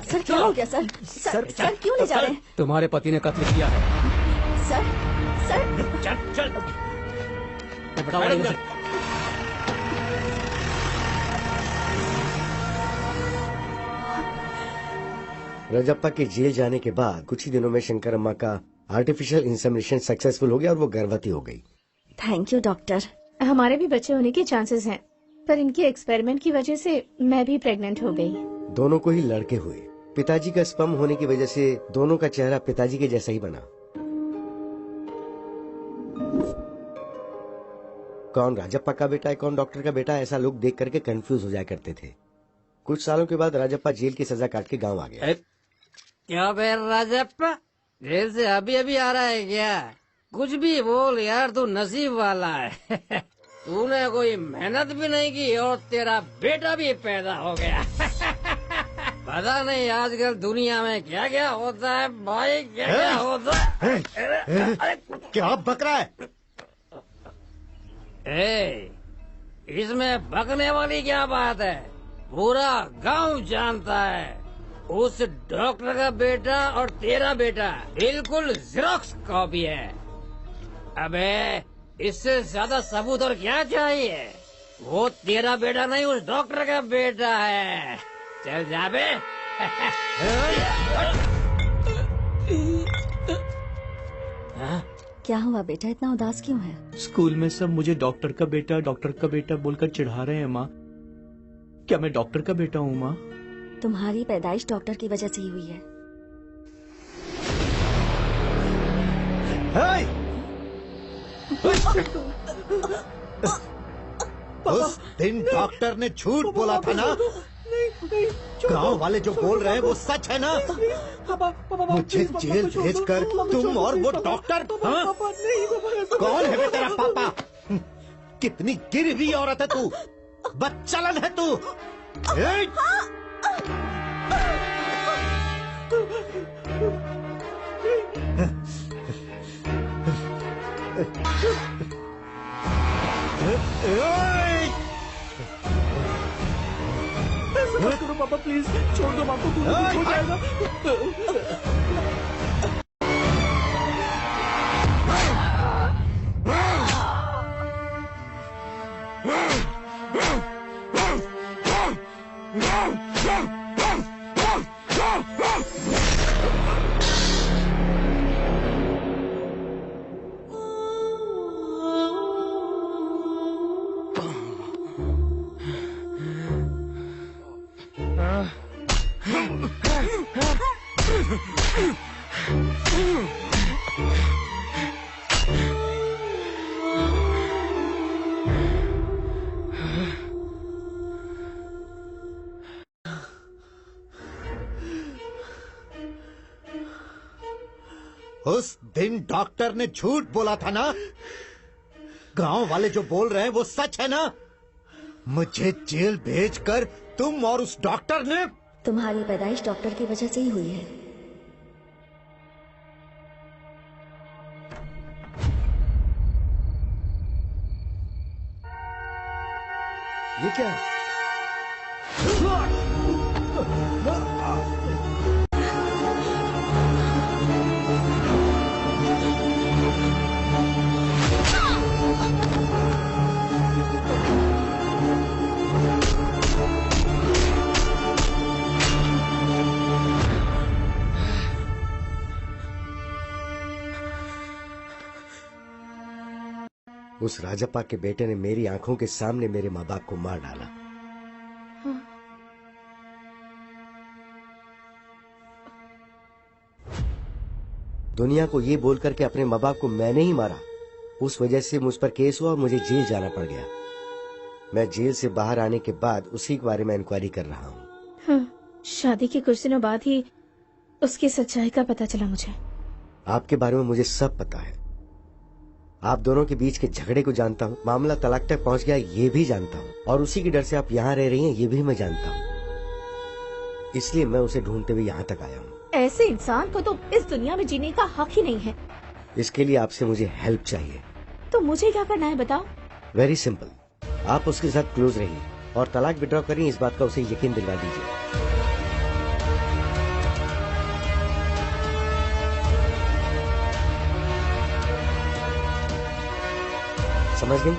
सर क्या हो गया सर? सर क्यों ले जा रहे हैं? तुम्हारे पति ने कत्ल किया है। सर चल चल राजप्पा के जेल जाने के बाद कुछ ही दिनों में शंकरम्मा का आर्टिफिशियल इंसेमिनेशन सक्सेसफुल हो गया और वो गर्भवती हो गई। Thank you doctor. हमारे भी बच्चे होने के चांसेस हैं, पर इनके एक्सपेरिमेंट की वजह से मैं भी प्रेग्नेंट हो गई। दोनों को ही लड़के हुए। पिताजी का स्पर्म होने की वजह से दोनों का चेहरा पिताजी के जैसा ही बना। कौन राजप्पा का बेटा है, कौन डॉक्टर का बेटा, ऐसा लोग देख करके कंफ्यूज हो जाया करते थे। कुछ सालों के बाद राजप्पा जेल की सजा काट के गांव आ गया। क्या बे राजप्पा, जेल से अभी अभी आ रहा है क्या? कुछ भी बोल यार, तू नसीब वाला है। तूने कोई मेहनत भी नहीं की और तेरा बेटा भी पैदा हो गया। पता नहीं आजकल दुनिया में क्या क्या होता है भाई, क्या क्या होता है। क्या बक रहा है? इसमें बकने वाली क्या बात है? पूरा गांव जानता है उस डॉक्टर का बेटा और तेरा बेटा बिल्कुल जेरॉक्स कॉपी है। अबे इससे ज्यादा सबूत और क्या चाहिए? वो तेरा बेटा नहीं, उस डॉक्टर का बेटा है। चल जा बे। क्या हुआ बेटा, इतना उदास क्यों है? स्कूल में सब मुझे डॉक्टर का बेटा बोलकर चिढ़ा रहे हैं माँ। क्या मैं डॉक्टर का बेटा हूँ माँ? तुम्हारी पैदाइश डॉक्टर की वजह से ही हुई है। उस दिन डॉक्टर ने झूठ बोला था ना? गांव वाले जो बोल रहे हैं वो सच है ना? मुझे जेल भेजकर तुम और वो डॉक्टर, हाँ? कौन है बे तेरा पापा? कितनी गिरी हुई औरत है तू, बदचलन है तू। ऐसा मत करो पापा, प्लीज छोड़ दो पापा, तू हो जाएगा। उस दिन डॉक्टर ने झूठ बोला था ना? गांव वाले जो बोल रहे हैं वो सच है ना? मुझे जेल भेजकर तुम और उस डॉक्टर ने, तुम्हारी पैदाइश डॉक्टर की वजह से ही हुई है। ये क्या है? उस राजप्पा के बेटे ने मेरी आंखों के सामने मेरे माँ बाप को मार डाला। दुनिया को ये बोल करके अपने माँ बाप को मैंने ही मारा। उस वजह से मुझ पर केस हुआ और मुझे जेल जाना पड़ गया। मैं जेल से बाहर आने के बाद उसी के बारे में इंक्वायरी कर रहा हूँ। हाँ, शादी के कुछ दिनों बाद ही उसकी सच्चाई का पता चला मुझे। आपके बारे में मुझे सब पता है। आप दोनों के बीच के झगड़े को जानता हूँ, मामला तलाक तक पहुँच गया ये भी जानता हूँ, और उसी के डर से आप यहाँ रह रही हैं ये भी मैं जानता हूँ। इसलिए मैं उसे ढूंढते हुए यहाँ तक आया हूँ। ऐसे इंसान को तो इस दुनिया में जीने का हक ही नहीं है। इसके लिए आपसे मुझे हेल्प चाहिए। तो मुझे क्या करना है बताओ? वेरी सिंपल, आप उसके साथ क्लोज रहिए और तलाक विड्रॉ करिए, इस बात का उसे यकीन दिलवा दीजिए। समझ गई?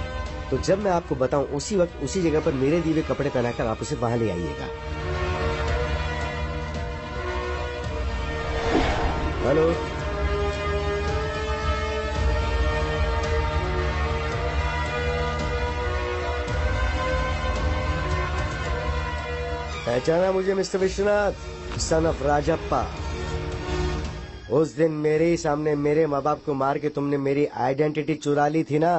तो जब मैं आपको बताऊं उसी वक्त उसी जगह पर मेरे दिए हुए कपड़े पहनाकर आप उसे वहां ले आइएगा। हेलो, पहचाना मुझे mister Vishwanath, son of Rajappa? उस दिन मेरे ही सामने मेरे माँ बाप को मार के तुमने मेरी आइडेंटिटी चुरा ली थी ना?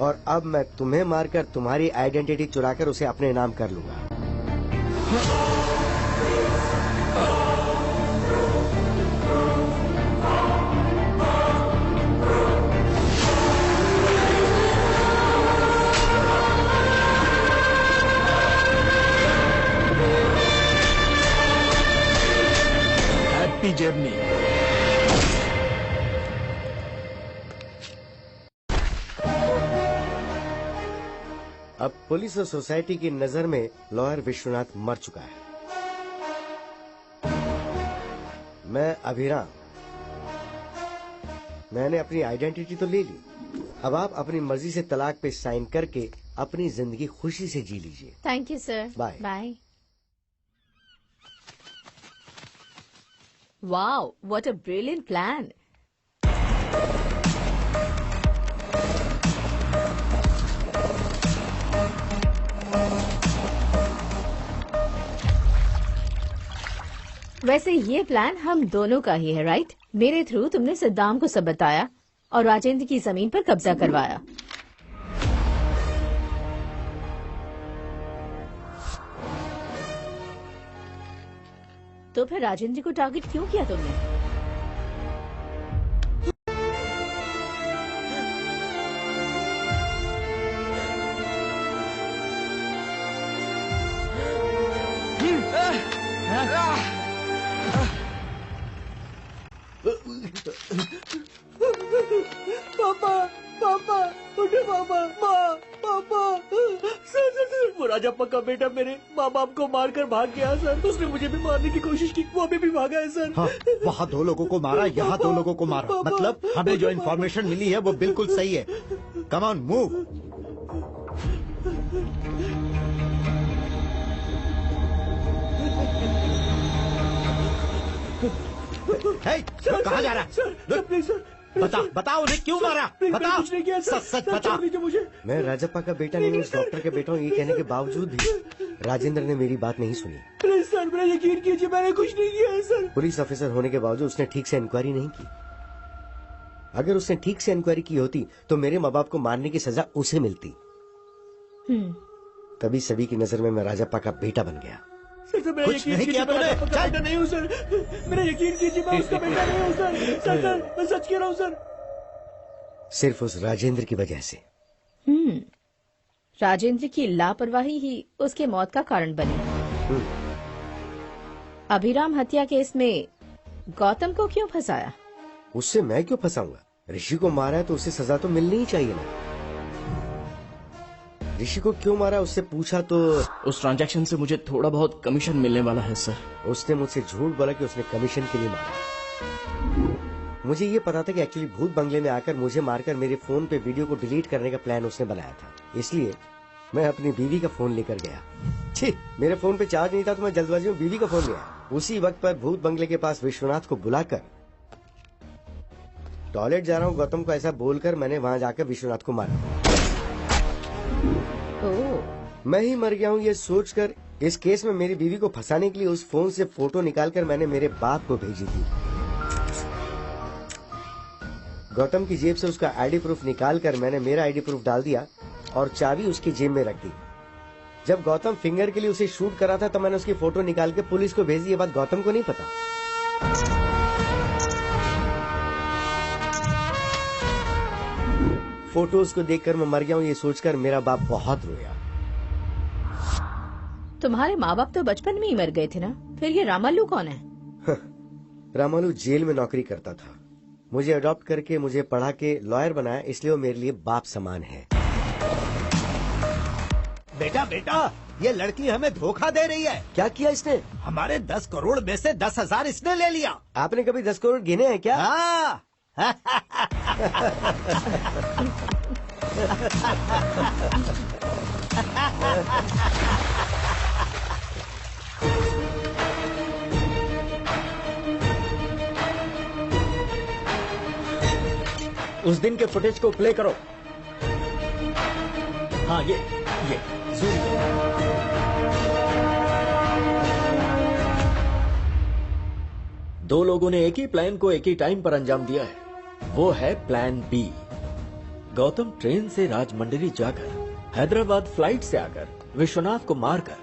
और अब मैं तुम्हें मारकर तुम्हारी आइडेंटिटी चुराकर उसे अपने नाम कर लूंगा। अब पुलिस और सोसाइटी की नजर में लॉयर विश्वनाथ मर चुका है। मैं अभिराम, मैंने अपनी आइडेंटिटी तो ले ली, अब आप अपनी मर्जी से तलाक पे साइन करके अपनी जिंदगी खुशी से जी लीजिए। Thank you sir. Bye bye. Wow, what a brilliant plan. वैसे ये प्लान हम दोनों का ही है, राइट? मेरे थ्रू तुमने सद्दाम को सब बताया और राजेंद्र की जमीन पर कब्जा करवाया। तो फिर राजेंद्र को टारगेट क्यों किया तुमने? पापा, पापा, उठे पापा, माँ, पापा। सर, वो राजप्पा का बेटा मेरे माँ बाप को मारकर भाग गया सर। उसने मुझे भी मारने की कोशिश की, वो अभी भी भागा है सर। हाँ, वहाँ 2 लोगों को मारा, यहाँ 2 लोगों को मारा। मतलब हमें जो इन्फॉर्मेशन मिली है वो बिल्कुल सही है। Come on, move. कहाँ जा रहा है? सर, प्लीज सर, बता उन्हें क्यों मारा? बता, कुछ नहीं किया सर। सच बता। मुझे मैं राजप्पा का बेटा नहीं, उस डॉक्टर के बेटा हूँ। ये कहने के बावजूद भी राजेंद्र ने मेरी बात नहीं सुनी। प्लीज सर, मेरा यकीन कीजिए, मैंने कुछ नहीं किया है सर। पुलिस ऑफिसर होने के बावजूद उसने ठीक से इंक्वायरी नहीं की। अगर उसने ठीक से इंक्वायरी की होती तो मेरे माँ बाप को मारने की सजा उसे मिलती। तभी सभी की नजर में मैं राजप्पा का बेटा बन गया। सर, मेरा कुछ यकीन नहीं कीजिए, किया मैं तूने? राजप्पा का बेटा नहीं हूँ सर। मेरा यकीन कीजिए, मैं उसका बेटा नहीं हूँ सर। सर, मैं सच कह रहा हूँ सर। सिर्फ उस राजेंद्र की वजह से। राजेंद्र की लापरवाही ही उसके मौत का कारण बनी। अभिराम हत्या केस में गौतम को क्यों फंसाया? उससे मैं क्यों फंसाऊंगा? ऋषि को मारा है तो उसे सजा तो मिलनी ही चाहिए ना। ऋषि को क्यों मारा उससे पूछा तो उस ट्रांजैक्शन से मुझे थोड़ा बहुत कमीशन मिलने वाला है सर। उसने मुझसे झूठ बोला कि उसने कमीशन के लिए मारा। मुझे ये पता था कि एक्चुअली भूत बंगले में आकर मुझे मारकर मेरे फोन पे वीडियो को डिलीट करने का प्लान उसने बनाया था। इसलिए मैं अपनी बीवी का फोन लेकर गया। छी, मेरे फोन पे चार्ज नहीं था तो मैं जल्दबाजी में बीवी का फोन लिया। उसी वक्त पर भूत बंगले के पास विश्वनाथ को बुलाकर टॉयलेट जा रहा हूँ गौतम को ऐसा बोलकर मैंने वहाँ जाकर विश्वनाथ को मारा। मैं ही मर गया हूँ ये सोचकर इस केस में मेरी बीवी को फंसाने के लिए उस फोन से फोटो निकालकर मैंने मेरे बाप को भेजी थी। गौतम की जेब से उसका आईडी प्रूफ निकालकर मैंने मेरा आईडी प्रूफ डाल दिया और चाबी उसकी जेब में रख दी। जब गौतम फिंगर के लिए उसे शूट करा था तो मैंने उसकी फोटो निकाल के पुलिस को भेजी। ये बात गौतम को नहीं पता। फोटोज को देखकर मैं मर गया हूँ ये सोचकर मेरा बाप बहुत रोया। तुम्हारे माँ बाप तो बचपन में ही मर गए थे ना, फिर ये रामालू कौन है? रामालू जेल में नौकरी करता था। मुझे अडॉप्ट करके मुझे पढ़ा के लॉयर बनाया, इसलिए वो मेरे लिए बाप समान है। बेटा बेटा, ये लड़की हमें धोखा दे रही है। क्या किया इसने? हमारे 10 करोड़ में से 10,000 इसने ले लिया। आपने कभी 10 करोड़ गिने हैं क्या? हाँ। उस दिन के फुटेज को प्ले करो। हाँ, ये जूम करो। दो लोगों ने एक ही प्लान को एक ही टाइम पर अंजाम दिया है। वो है प्लान बी। गौतम ट्रेन से राजमंड्री जाकर हैदराबाद फ्लाइट से आकर विश्वनाथ को मारकर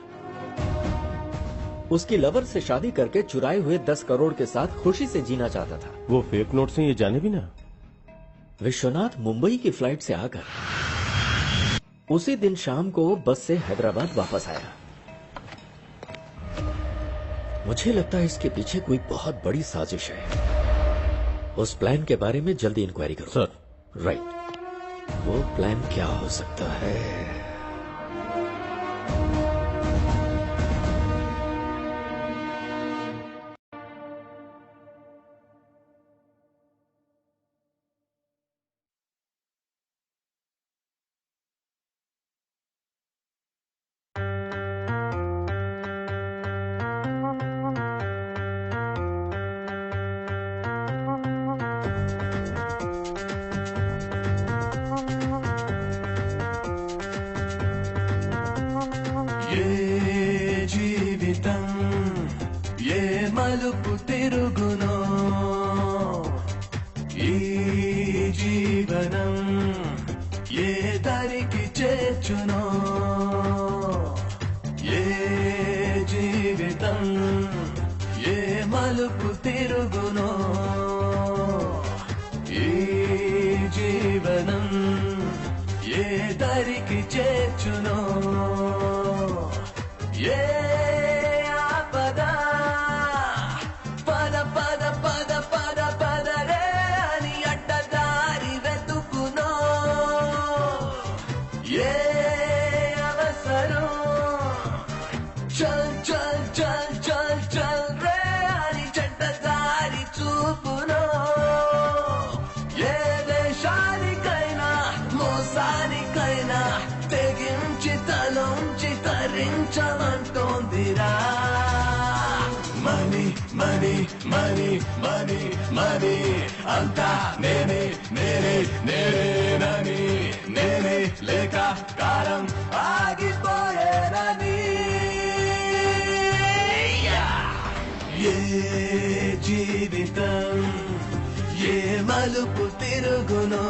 उसकी लवर से शादी करके चुराए हुए 10 करोड़ के साथ खुशी से जीना चाहता था। वो फेक नोट से ये जाने भी ना। विश्वनाथ मुंबई की फ्लाइट से आकर उसी दिन शाम को बस से हैदराबाद वापस आया। मुझे लगता है इसके पीछे कोई बहुत बड़ी साजिश है। उस प्लान के बारे में जल्दी इंक्वायरी करो। सर। राइट। वो प्लान क्या हो सकता है? ఏ జీవితం ఏ మలుపు తిరుగునో ఈ జీవనం ఏ దరికి చేర్చునో ఏ జీవితం ఏ మలుపు తిరుగునో ఈ జీవనం ఏ దరికి చేర్చునో ఏ ఆపద పద పద పద పద పదరే అని అడ్డదారి వెతుకునో ఏ అవసరం చల్ చల్ చల్ చల్ చల్ రే అని చెడ్డదారి చూపునో ఏ దేశానికైనా మోసానికైనా తెగించి తలంచి తరించమంటోందిరా money money money money money అంతా నేనే నేనే నేనేనని నేనే లేక కాలం ఆగిపోయేనని ఏ జీవితం ఏ మలుపు తిరుగునో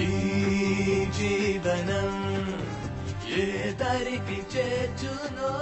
ఈ జీవనం ఏ దరికి చేర్చునో